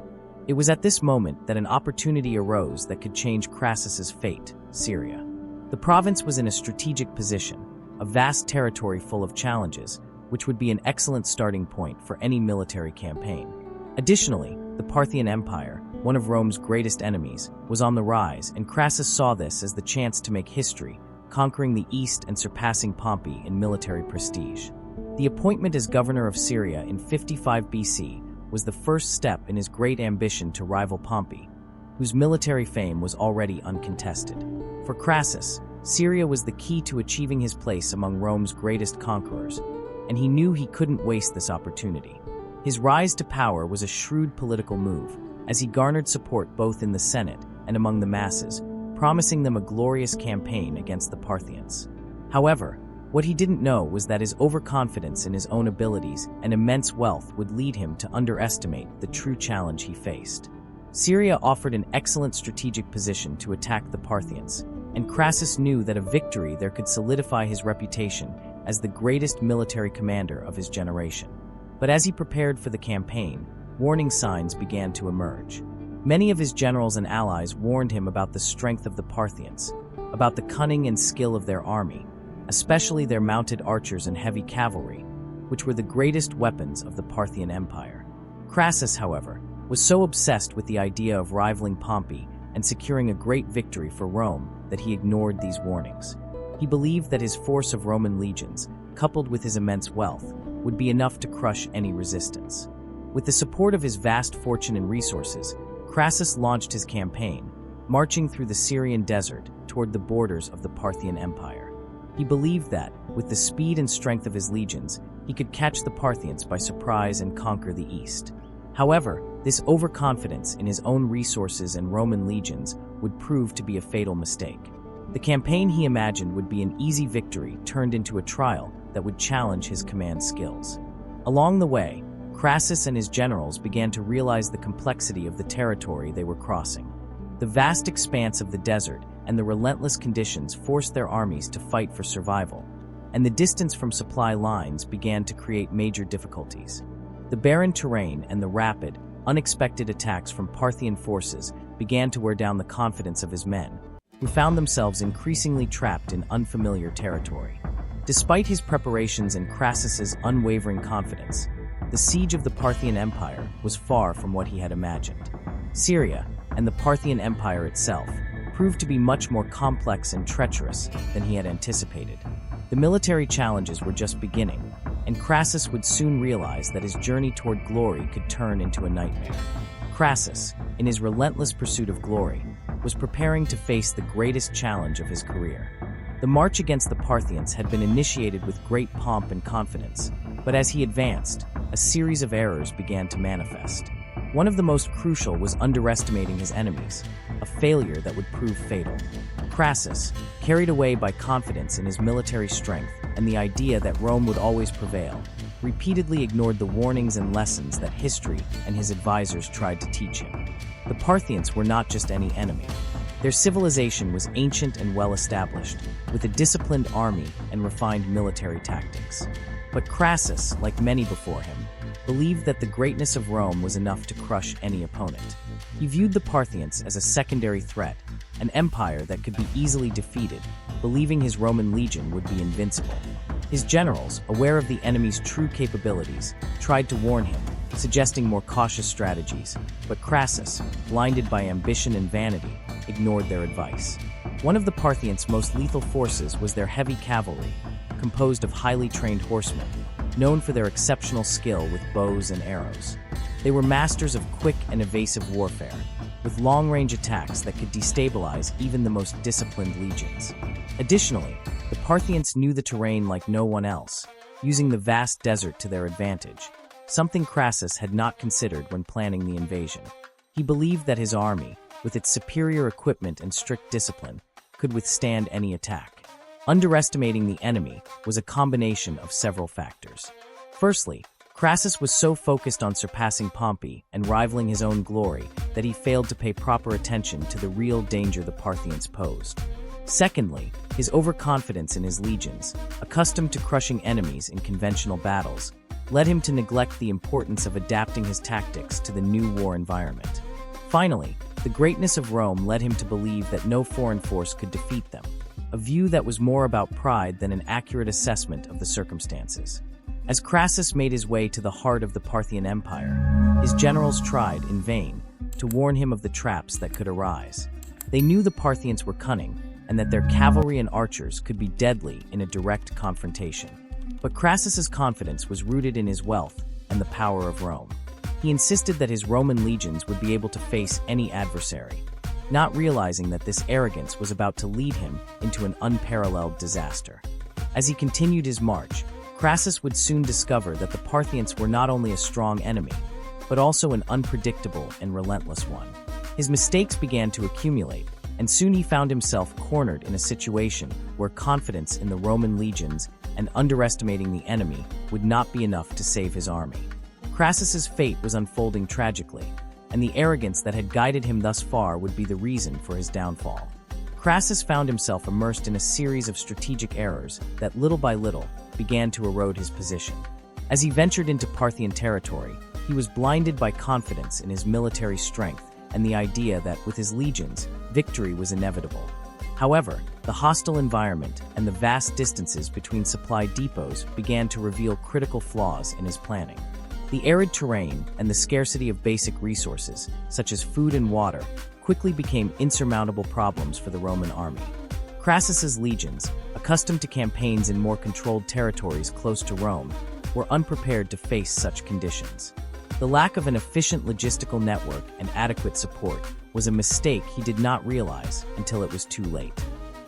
It was at this moment that an opportunity arose that could change Crassus's fate, Syria. The province was in a strategic position, a vast territory full of challenges, which would be an excellent starting point for any military campaign. Additionally, the Parthian Empire, one of Rome's greatest enemies, was on the rise, and Crassus saw this as the chance to make history, conquering the east and surpassing Pompey in military prestige. The appointment as governor of Syria in 55 BC was the first step in his great ambition to rival Pompey, whose military fame was already uncontested. For Crassus, Syria was the key to achieving his place among Rome's greatest conquerors, and he knew he couldn't waste this opportunity. His rise to power was a shrewd political move, as he garnered support both in the Senate and among the masses, promising them a glorious campaign against the Parthians. However, what he didn't know was that his overconfidence in his own abilities and immense wealth would lead him to underestimate the true challenge he faced. Syria offered an excellent strategic position to attack the Parthians, and Crassus knew that a victory there could solidify his reputation as the greatest military commander of his generation. But as he prepared for the campaign, warning signs began to emerge. Many of his generals and allies warned him about the strength of the Parthians, about the cunning and skill of their army, especially their mounted archers and heavy cavalry, which were the greatest weapons of the Parthian Empire. Crassus, however, was so obsessed with the idea of rivaling Pompey and securing a great victory for Rome that he ignored these warnings. He believed that his force of Roman legions, coupled with his immense wealth, would be enough to crush any resistance. With the support of his vast fortune and resources, Crassus launched his campaign, marching through the Syrian desert toward the borders of the Parthian Empire. He believed that, with the speed and strength of his legions, he could catch the Parthians by surprise and conquer the east. However, this overconfidence in his own resources and Roman legions would prove to be a fatal mistake. The campaign he imagined would be an easy victory turned into a trial that would challenge his command skills. Along the way, Crassus and his generals began to realize the complexity of the territory they were crossing. The vast expanse of the desert and the relentless conditions forced their armies to fight for survival, and the distance from supply lines began to create major difficulties. The barren terrain and the rapid, unexpected attacks from Parthian forces began to wear down the confidence of his men, who found themselves increasingly trapped in unfamiliar territory. Despite his preparations and Crassus's unwavering confidence, the siege of the Parthian Empire was far from what he had imagined. Syria, and the Parthian Empire itself, proved to be much more complex and treacherous than he had anticipated. The military challenges were just beginning, and Crassus would soon realize that his journey toward glory could turn into a nightmare. Crassus, in his relentless pursuit of glory, was preparing to face the greatest challenge of his career. The march against the Parthians had been initiated with great pomp and confidence, but as he advanced, a series of errors began to manifest. One of the most crucial was underestimating his enemies, a failure that would prove fatal. Crassus, carried away by confidence in his military strength and the idea that Rome would always prevail, repeatedly ignored the warnings and lessons that history and his advisors tried to teach him. The Parthians were not just any enemy. Their civilization was ancient and well-established, with a disciplined army and refined military tactics. But Crassus, like many before him, believed that the greatness of Rome was enough to crush any opponent. He viewed the Parthians as a secondary threat, an empire that could be easily defeated, believing his Roman legion would be invincible. His generals, aware of the enemy's true capabilities, tried to warn him, suggesting more cautious strategies, but Crassus, blinded by ambition and vanity, ignored their advice. One of the Parthians' most lethal forces was their heavy cavalry, composed of highly trained horsemen, known for their exceptional skill with bows and arrows. They were masters of quick and evasive warfare, with long-range attacks that could destabilize even the most disciplined legions. Additionally, the Parthians knew the terrain like no one else, using the vast desert to their advantage, something Crassus had not considered when planning the invasion. He believed that his army, with its superior equipment and strict discipline, could withstand any attack. Underestimating the enemy was a combination of several factors. Firstly, Crassus was so focused on surpassing Pompey and rivaling his own glory that he failed to pay proper attention to the real danger the Parthians posed. Secondly, his overconfidence in his legions, accustomed to crushing enemies in conventional battles, led him to neglect the importance of adapting his tactics to the new war environment. Finally, the greatness of Rome led him to believe that no foreign force could defeat them, a view that was more about pride than an accurate assessment of the circumstances. As Crassus made his way to the heart of the Parthian Empire, his generals tried, in vain, to warn him of the traps that could arise. They knew the Parthians were cunning, and that their cavalry and archers could be deadly in a direct confrontation. But Crassus's confidence was rooted in his wealth and the power of Rome. He insisted that his Roman legions would be able to face any adversary, not realizing that this arrogance was about to lead him into an unparalleled disaster. As he continued his march, Crassus would soon discover that the Parthians were not only a strong enemy, but also an unpredictable and relentless one. His mistakes began to accumulate, and soon he found himself cornered in a situation where confidence in the Roman legions and underestimating the enemy would not be enough to save his army. Crassus's fate was unfolding tragically, and the arrogance that had guided him thus far would be the reason for his downfall. Crassus found himself immersed in a series of strategic errors that little by little began to erode his position. As he ventured into Parthian territory, he was blinded by confidence in his military strength and the idea that, with his legions, victory was inevitable. However, the hostile environment and the vast distances between supply depots began to reveal critical flaws in his planning. The arid terrain and the scarcity of basic resources, such as food and water, quickly became insurmountable problems for the Roman army. Crassus's legions, accustomed to campaigns in more controlled territories close to Rome, were unprepared to face such conditions. The lack of an efficient logistical network and adequate support was a mistake he did not realize until it was too late.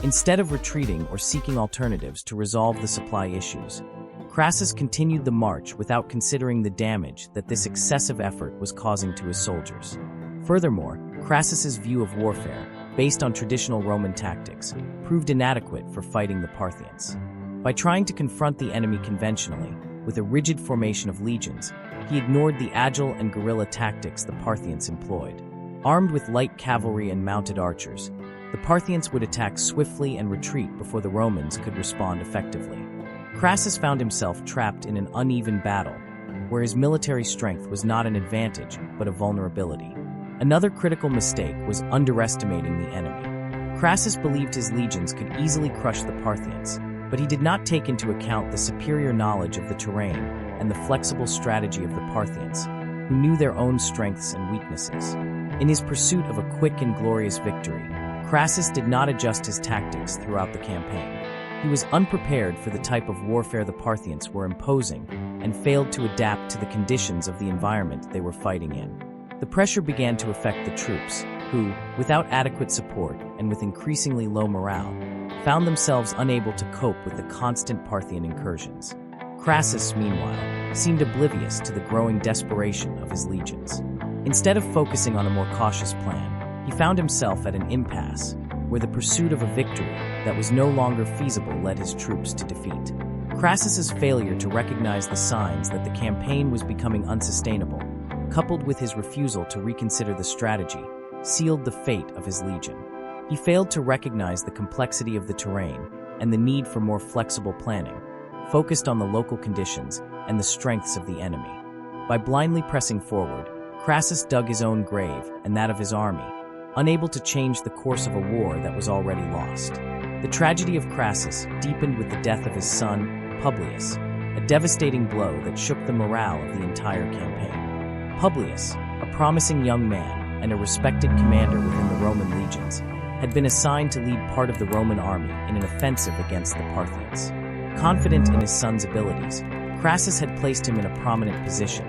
Instead of retreating or seeking alternatives to resolve the supply issues, Crassus continued the march without considering the damage that this excessive effort was causing to his soldiers. Furthermore, Crassus's view of warfare, based on traditional Roman tactics, proved inadequate for fighting the Parthians. By trying to confront the enemy conventionally, with a rigid formation of legions, he ignored the agile and guerrilla tactics the Parthians employed. Armed with light cavalry and mounted archers, the Parthians would attack swiftly and retreat before the Romans could respond effectively. Crassus found himself trapped in an uneven battle, where his military strength was not an advantage but a vulnerability. Another critical mistake was underestimating the enemy. Crassus believed his legions could easily crush the Parthians, but he did not take into account the superior knowledge of the terrain and the flexible strategy of the Parthians, who knew their own strengths and weaknesses. In his pursuit of a quick and glorious victory, Crassus did not adjust his tactics throughout the campaign. He was unprepared for the type of warfare the Parthians were imposing and failed to adapt to the conditions of the environment they were fighting in. The pressure began to affect the troops, who, without adequate support and with increasingly low morale, found themselves unable to cope with the constant Parthian incursions. Crassus, meanwhile, seemed oblivious to the growing desperation of his legions. Instead of focusing on a more cautious plan, he found himself at an impasse, where the pursuit of a victory that was no longer feasible led his troops to defeat. Crassus's failure to recognize the signs that the campaign was becoming unsustainable, coupled with his refusal to reconsider the strategy, sealed the fate of his legion. He failed to recognize the complexity of the terrain and the need for more flexible planning, focused on the local conditions and the strengths of the enemy. By blindly pressing forward, Crassus dug his own grave and that of his army, unable to change the course of a war that was already lost. The tragedy of Crassus deepened with the death of his son, Publius, a devastating blow that shook the morale of the entire campaign. Publius, a promising young man and a respected commander within the Roman legions, had been assigned to lead part of the Roman army in an offensive against the Parthians. Confident in his son's abilities, Crassus had placed him in a prominent position,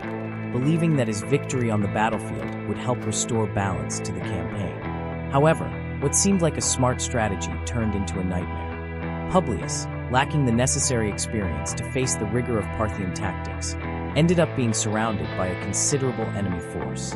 believing that his victory on the battlefield would help restore balance to the campaign. However, what seemed like a smart strategy turned into a nightmare. Publius, lacking the necessary experience to face the rigor of Parthian tactics, ended up being surrounded by a considerable enemy force.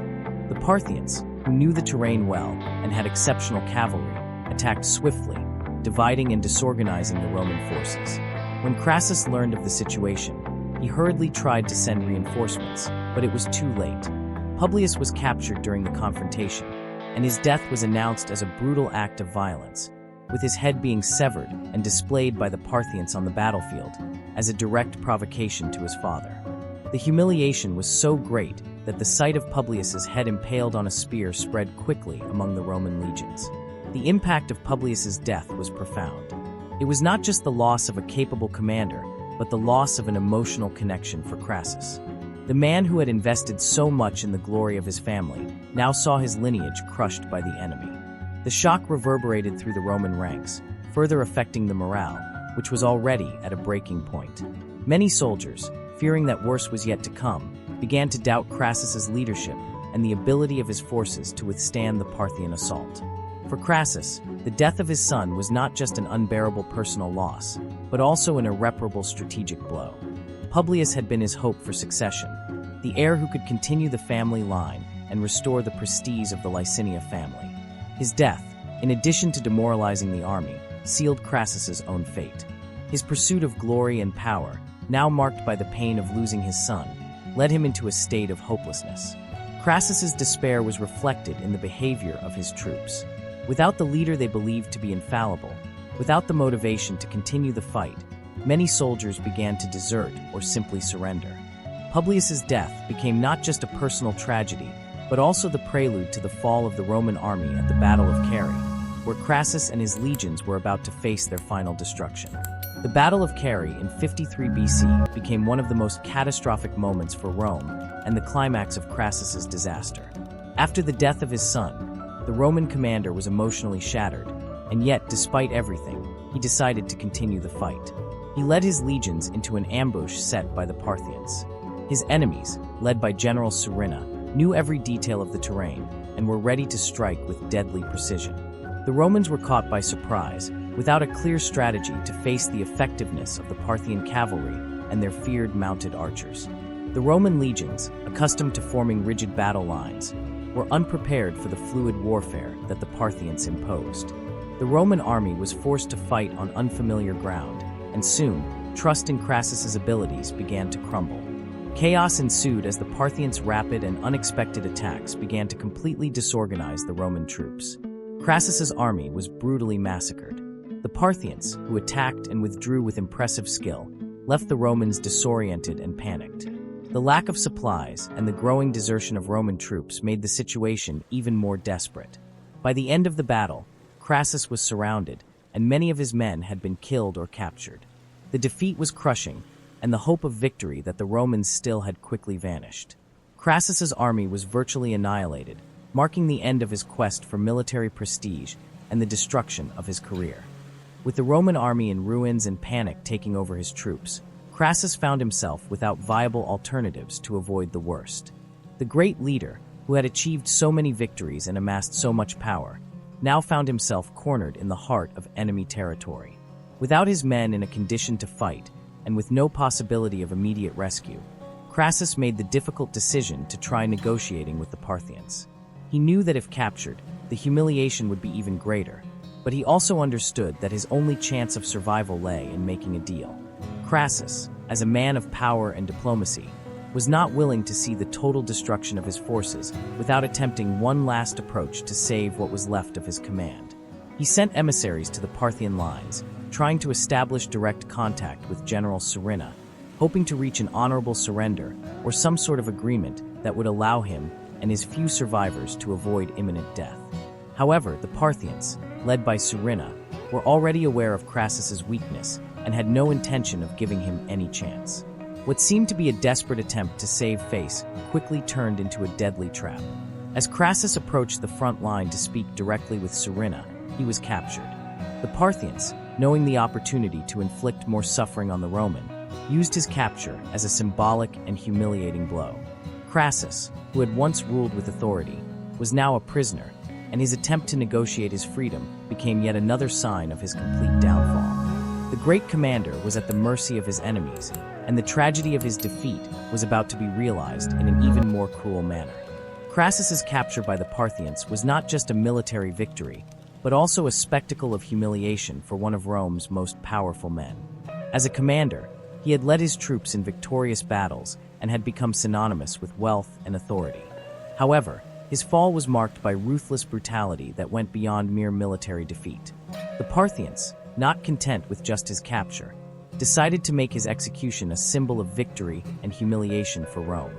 The Parthians, who knew the terrain well and had exceptional cavalry, attacked swiftly, dividing and disorganizing the Roman forces. When Crassus learned of the situation, he hurriedly tried to send reinforcements, but it was too late. Publius was captured during the confrontation, and his death was announced as a brutal act of violence, with his head being severed and displayed by the Parthians on the battlefield as a direct provocation to his father. The humiliation was so great that the sight of Publius's head impaled on a spear spread quickly among the Roman legions. The impact of Publius's death was profound. It was not just the loss of a capable commander, but the loss of an emotional connection for Crassus. The man who had invested so much in the glory of his family now saw his lineage crushed by the enemy. The shock reverberated through the Roman ranks, further affecting the morale, which was already at a breaking point. Many soldiers, fearing that worse was yet to come, began to doubt Crassus's leadership and the ability of his forces to withstand the Parthian assault. For Crassus, the death of his son was not just an unbearable personal loss, but also an irreparable strategic blow. Publius had been his hope for succession, the heir who could continue the family line and restore the prestige of the Licinian family. His death, in addition to demoralizing the army, sealed Crassus's own fate. His pursuit of glory and power, now marked by the pain of losing his son, led him into a state of hopelessness. Crassus's despair was reflected in the behavior of his troops. Without the leader they believed to be infallible, without the motivation to continue the fight, many soldiers began to desert or simply surrender. Publius's death became not just a personal tragedy, but also the prelude to the fall of the Roman army at the Battle of Carrhae, where Crassus and his legions were about to face their final destruction. The Battle of Carrhae in 53 BC became one of the most catastrophic moments for Rome and the climax of Crassus's disaster. After the death of his son, the Roman commander was emotionally shattered, and yet, despite everything, he decided to continue the fight. He led his legions into an ambush set by the Parthians. His enemies, led by General Surena, knew every detail of the terrain and were ready to strike with deadly precision. The Romans were caught by surprise, without a clear strategy to face the effectiveness of the Parthian cavalry and their feared mounted archers. The Roman legions, accustomed to forming rigid battle lines, were unprepared for the fluid warfare that the Parthians imposed. The Roman army was forced to fight on unfamiliar ground, and soon, trust in Crassus's abilities began to crumble. Chaos ensued as the Parthians' rapid and unexpected attacks began to completely disorganize the Roman troops. Crassus's army was brutally massacred. The Parthians, who attacked and withdrew with impressive skill, left the Romans disoriented and panicked. The lack of supplies and the growing desertion of Roman troops made the situation even more desperate. By the end of the battle, Crassus was surrounded, and many of his men had been killed or captured. The defeat was crushing, and the hope of victory that the Romans still had quickly vanished. Crassus's army was virtually annihilated, marking the end of his quest for military prestige and the destruction of his career. With the Roman army in ruins and panic taking over his troops, Crassus found himself without viable alternatives to avoid the worst. The great leader, who had achieved so many victories and amassed so much power, now found himself cornered in the heart of enemy territory. Without his men in a condition to fight, and with no possibility of immediate rescue, Crassus made the difficult decision to try negotiating with the Parthians. He knew that if captured, the humiliation would be even greater, but he also understood that his only chance of survival lay in making a deal. Crassus, as a man of power and diplomacy, was not willing to see the total destruction of his forces without attempting one last approach to save what was left of his command. He sent emissaries to the Parthian lines, trying to establish direct contact with General Surena, hoping to reach an honorable surrender or some sort of agreement that would allow him and his few survivors to avoid imminent death. However, the Parthians, led by Surena, were already aware of Crassus's weakness and had no intention of giving him any chance. What seemed to be a desperate attempt to save face quickly turned into a deadly trap. As Crassus approached the front line to speak directly with Surena, he was captured. The Parthians, knowing the opportunity to inflict more suffering on the Roman, used his capture as a symbolic and humiliating blow. Crassus, who had once ruled with authority, was now a prisoner, and his attempt to negotiate his freedom became yet another sign of his complete downfall. The great commander was at the mercy of his enemies, and the tragedy of his defeat was about to be realized in an even more cruel manner. Crassus's capture by the Parthians was not just a military victory, but also a spectacle of humiliation for one of Rome's most powerful men. As a commander, he had led his troops in victorious battles and had become synonymous with wealth and authority. However, his fall was marked by ruthless brutality that went beyond mere military defeat. The Parthians, not content with just his capture, decided to make his execution a symbol of victory and humiliation for Rome.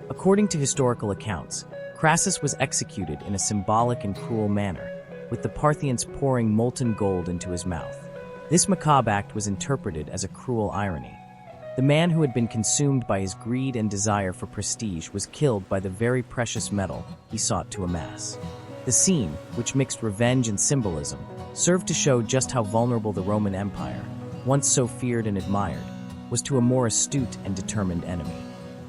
According to historical accounts, Crassus was executed in a symbolic and cruel manner, with the Parthians pouring molten gold into his mouth. This macabre act was interpreted as a cruel irony. The man who had been consumed by his greed and desire for prestige was killed by the very precious metal he sought to amass. The scene, which mixed revenge and symbolism, served to show just how vulnerable the Roman Empire, once so feared and admired, was to a more astute and determined enemy.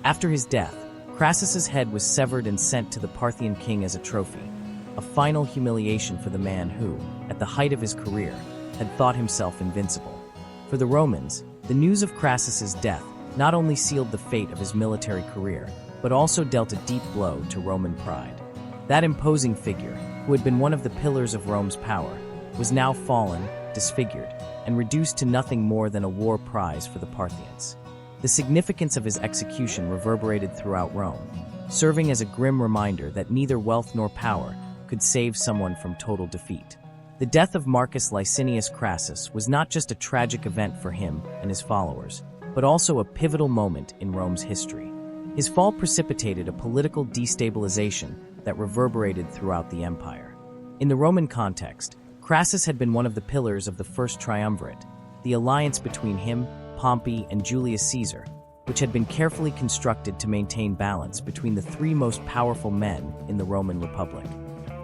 After his death, Crassus's head was severed and sent to the Parthian king as a trophy, a final humiliation for the man who, at the height of his career, had thought himself invincible. For the Romans, the news of Crassus's death not only sealed the fate of his military career, but also dealt a deep blow to Roman pride. That imposing figure, who had been one of the pillars of Rome's power, was now fallen, disfigured, and reduced to nothing more than a war prize for the Parthians. The significance of his execution reverberated throughout Rome, serving as a grim reminder that neither wealth nor power could save someone from total defeat. The death of Marcus Licinius Crassus was not just a tragic event for him and his followers, but also a pivotal moment in Rome's history. His fall precipitated a political destabilization that reverberated throughout the empire. In the Roman context, Crassus had been one of the pillars of the First Triumvirate, the alliance between him, Pompey, and Julius Caesar, which had been carefully constructed to maintain balance between the three most powerful men in the Roman Republic.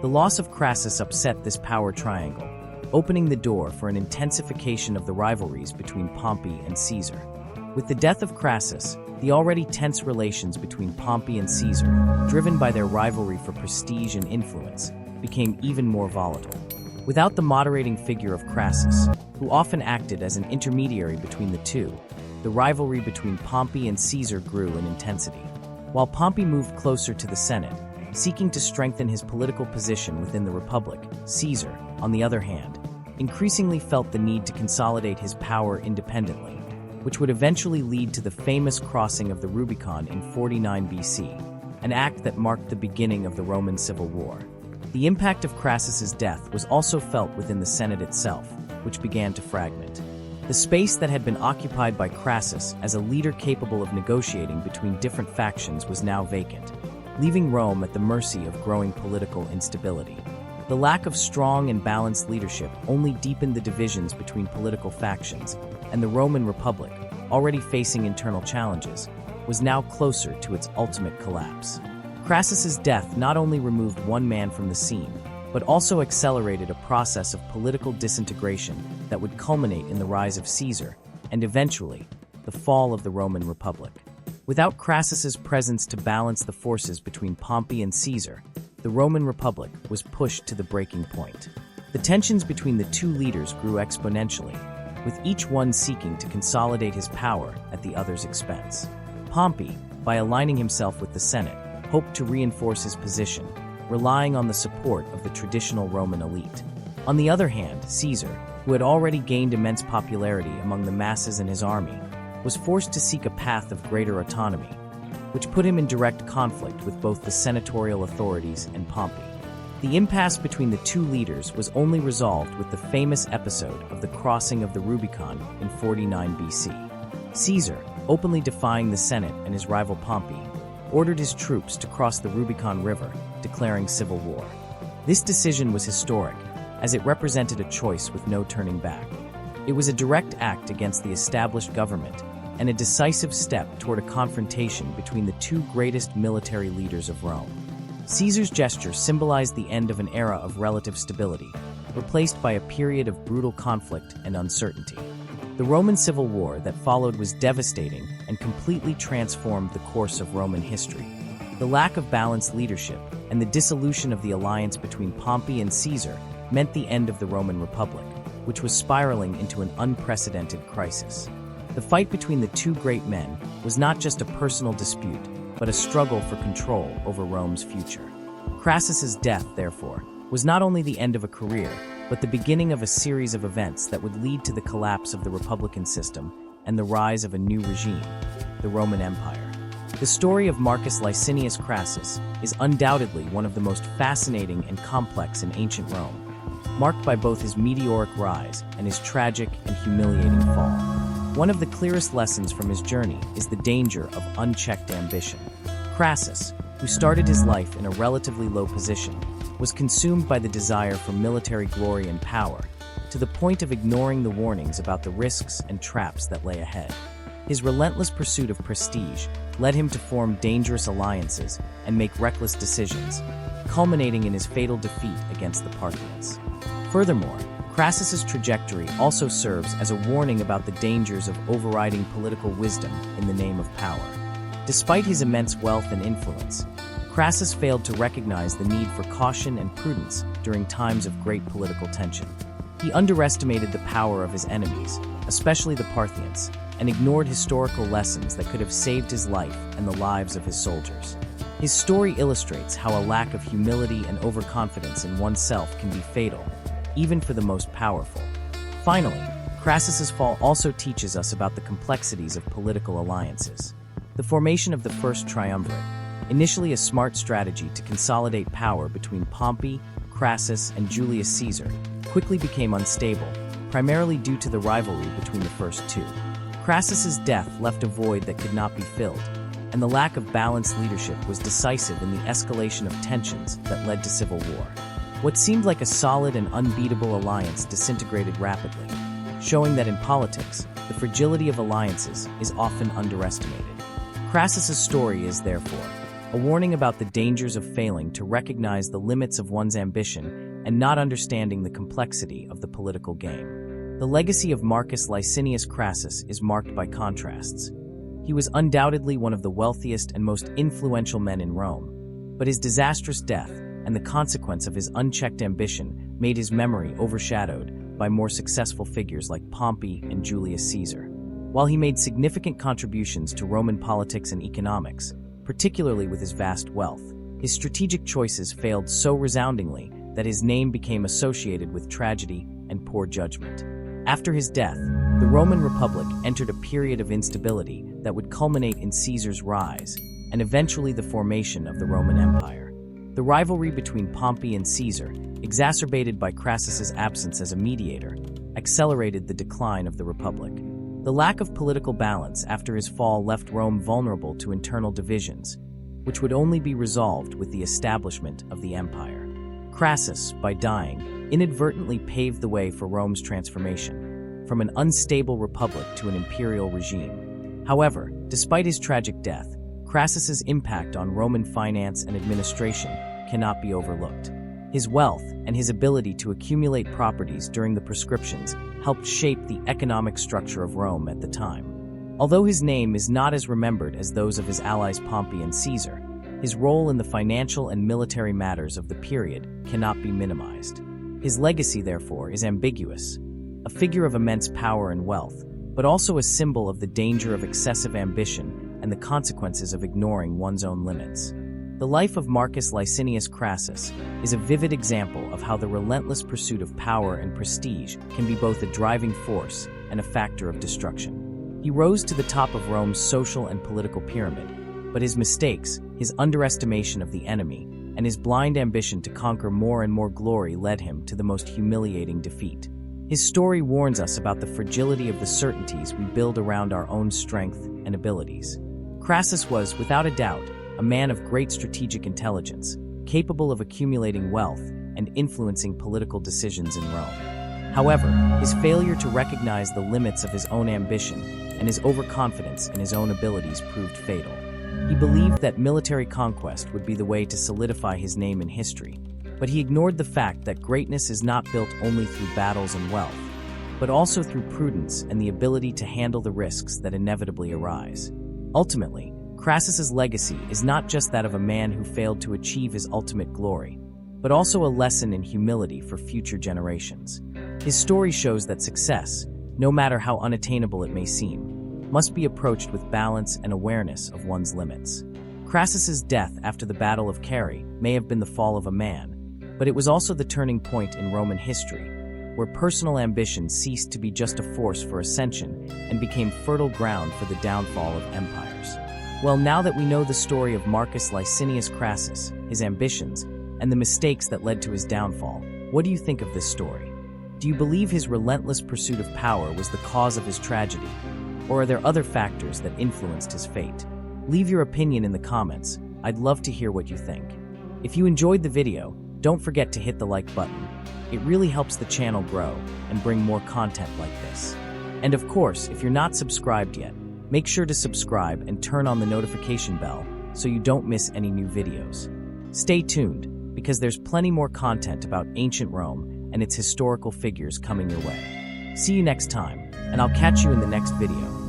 The loss of Crassus upset this power triangle, opening the door for an intensification of the rivalries between Pompey and Caesar. With the death of Crassus, the already tense relations between Pompey and Caesar, driven by their rivalry for prestige and influence, became even more volatile. Without the moderating figure of Crassus, who often acted as an intermediary between the two, the rivalry between Pompey and Caesar grew in intensity. While Pompey moved closer to the Senate, seeking to strengthen his political position within the Republic, Caesar, on the other hand, increasingly felt the need to consolidate his power independently, which would eventually lead to the famous crossing of the Rubicon in 49 BC, an act that marked the beginning of the Roman Civil War. The impact of Crassus's death was also felt within the Senate itself, which began to fragment. The space that had been occupied by Crassus as a leader capable of negotiating between different factions was now vacant, leaving Rome at the mercy of growing political instability. The lack of strong and balanced leadership only deepened the divisions between political factions, and the Roman Republic, already facing internal challenges, was now closer to its ultimate collapse. Crassus's death not only removed one man from the scene, but also accelerated a process of political disintegration that would culminate in the rise of Caesar and eventually the fall of the Roman Republic. Without Crassus's presence to balance the forces between Pompey and Caesar, the Roman Republic was pushed to the breaking point. The tensions between the two leaders grew exponentially, with each one seeking to consolidate his power at the other's expense. Pompey, by aligning himself with the Senate, hoped to reinforce his position, relying on the support of the traditional Roman elite. On the other hand, Caesar, who had already gained immense popularity among the masses in his army, was forced to seek a path of greater autonomy, which put him in direct conflict with both the senatorial authorities and Pompey. The impasse between the two leaders was only resolved with the famous episode of the crossing of the Rubicon in 49 BC. Caesar, openly defying the Senate and his rival Pompey, ordered his troops to cross the Rubicon River, declaring civil war. This decision was historic, as it represented a choice with no turning back. It was a direct act against the established government and a decisive step toward a confrontation between the two greatest military leaders of Rome. Caesar's gesture symbolized the end of an era of relative stability, replaced by a period of brutal conflict and uncertainty. The Roman Civil War that followed was devastating and completely transformed the course of Roman history. The lack of balanced leadership and the dissolution of the alliance between Pompey and Caesar meant the end of the Roman Republic, which was spiraling into an unprecedented crisis. The fight between the two great men was not just a personal dispute, but a struggle for control over Rome's future. Crassus's death, therefore, was not only the end of a career, but the beginning of a series of events that would lead to the collapse of the republican system and the rise of a new regime, the Roman Empire. The story of Marcus Licinius Crassus is undoubtedly one of the most fascinating and complex in ancient Rome, marked by both his meteoric rise and his tragic and humiliating fall. One of the clearest lessons from his journey is the danger of unchecked ambition. Crassus, who started his life in a relatively low position, was consumed by the desire for military glory and power, to the point of ignoring the warnings about the risks and traps that lay ahead. His relentless pursuit of prestige led him to form dangerous alliances and make reckless decisions, culminating in his fatal defeat against the Parthians. Furthermore, Crassus's trajectory also serves as a warning about the dangers of overriding political wisdom in the name of power. Despite his immense wealth and influence, Crassus failed to recognize the need for caution and prudence during times of great political tension. He underestimated the power of his enemies, especially the Parthians, and ignored historical lessons that could have saved his life and the lives of his soldiers. His story illustrates how a lack of humility and overconfidence in oneself can be fatal, even for the most powerful. Finally, Crassus's fall also teaches us about the complexities of political alliances. The formation of the First Triumvirate, initially a smart strategy to consolidate power between Pompey, Crassus, and Julius Caesar, quickly became unstable, primarily due to the rivalry between the first two. Crassus's death left a void that could not be filled, and the lack of balanced leadership was decisive in the escalation of tensions that led to civil war. What seemed like a solid and unbeatable alliance disintegrated rapidly, showing that in politics, the fragility of alliances is often underestimated. Crassus's story is, therefore, a warning about the dangers of failing to recognize the limits of one's ambition and not understanding the complexity of the political game. The legacy of Marcus Licinius Crassus is marked by contrasts. He was undoubtedly one of the wealthiest and most influential men in Rome, but his disastrous death and the consequence of his unchecked ambition made his memory overshadowed by more successful figures like Pompey and Julius Caesar. While he made significant contributions to Roman politics and economics, particularly with his vast wealth, his strategic choices failed so resoundingly that his name became associated with tragedy and poor judgment. After his death, the Roman Republic entered a period of instability that would culminate in Caesar's rise and eventually the formation of the Roman Empire. The rivalry between Pompey and Caesar, exacerbated by Crassus's absence as a mediator, accelerated the decline of the Republic. The lack of political balance after his fall left Rome vulnerable to internal divisions, which would only be resolved with the establishment of the empire. Crassus, by dying, inadvertently paved the way for Rome's transformation, from an unstable republic to an imperial regime. However, despite his tragic death, Crassus's impact on Roman finance and administration cannot be overlooked. His wealth and his ability to accumulate properties during the proscriptions helped shape the economic structure of Rome at the time. Although his name is not as remembered as those of his allies Pompey and Caesar, his role in the financial and military matters of the period cannot be minimized. His legacy, therefore, is ambiguous, a figure of immense power and wealth, but also a symbol of the danger of excessive ambition and the consequences of ignoring one's own limits. The life of Marcus Licinius Crassus is a vivid example of how the relentless pursuit of power and prestige can be both a driving force and a factor of destruction. He rose to the top of Rome's social and political pyramid, but his mistakes, his underestimation of the enemy, and his blind ambition to conquer more and more glory led him to the most humiliating defeat. His story warns us about the fragility of the certainties we build around our own strength and abilities. Crassus was, without a doubt, a man of great strategic intelligence, capable of accumulating wealth and influencing political decisions in Rome. However, his failure to recognize the limits of his own ambition and his overconfidence in his own abilities proved fatal. He believed that military conquest would be the way to solidify his name in history, but he ignored the fact that greatness is not built only through battles and wealth, but also through prudence and the ability to handle the risks that inevitably arise. Ultimately, Crassus's legacy is not just that of a man who failed to achieve his ultimate glory, but also a lesson in humility for future generations. His story shows that success, no matter how unattainable it may seem, must be approached with balance and awareness of one's limits. Crassus's death after the Battle of Carrhae may have been the fall of a man, but it was also the turning point in Roman history, where personal ambition ceased to be just a force for ascension and became fertile ground for the downfall of empires. Well, now that we know the story of Marcus Licinius Crassus, his ambitions, and the mistakes that led to his downfall, what do you think of this story? Do you believe his relentless pursuit of power was the cause of his tragedy, or are there other factors that influenced his fate? Leave your opinion in the comments. I'd love to hear what you think. If you enjoyed the video, don't forget to hit the like button. It really helps the channel grow and bring more content like this. And of course, if you're not subscribed yet, make sure to subscribe and turn on the notification bell so you don't miss any new videos. Stay tuned, because there's plenty more content about ancient Rome and its historical figures coming your way. See you next time, and I'll catch you in the next video.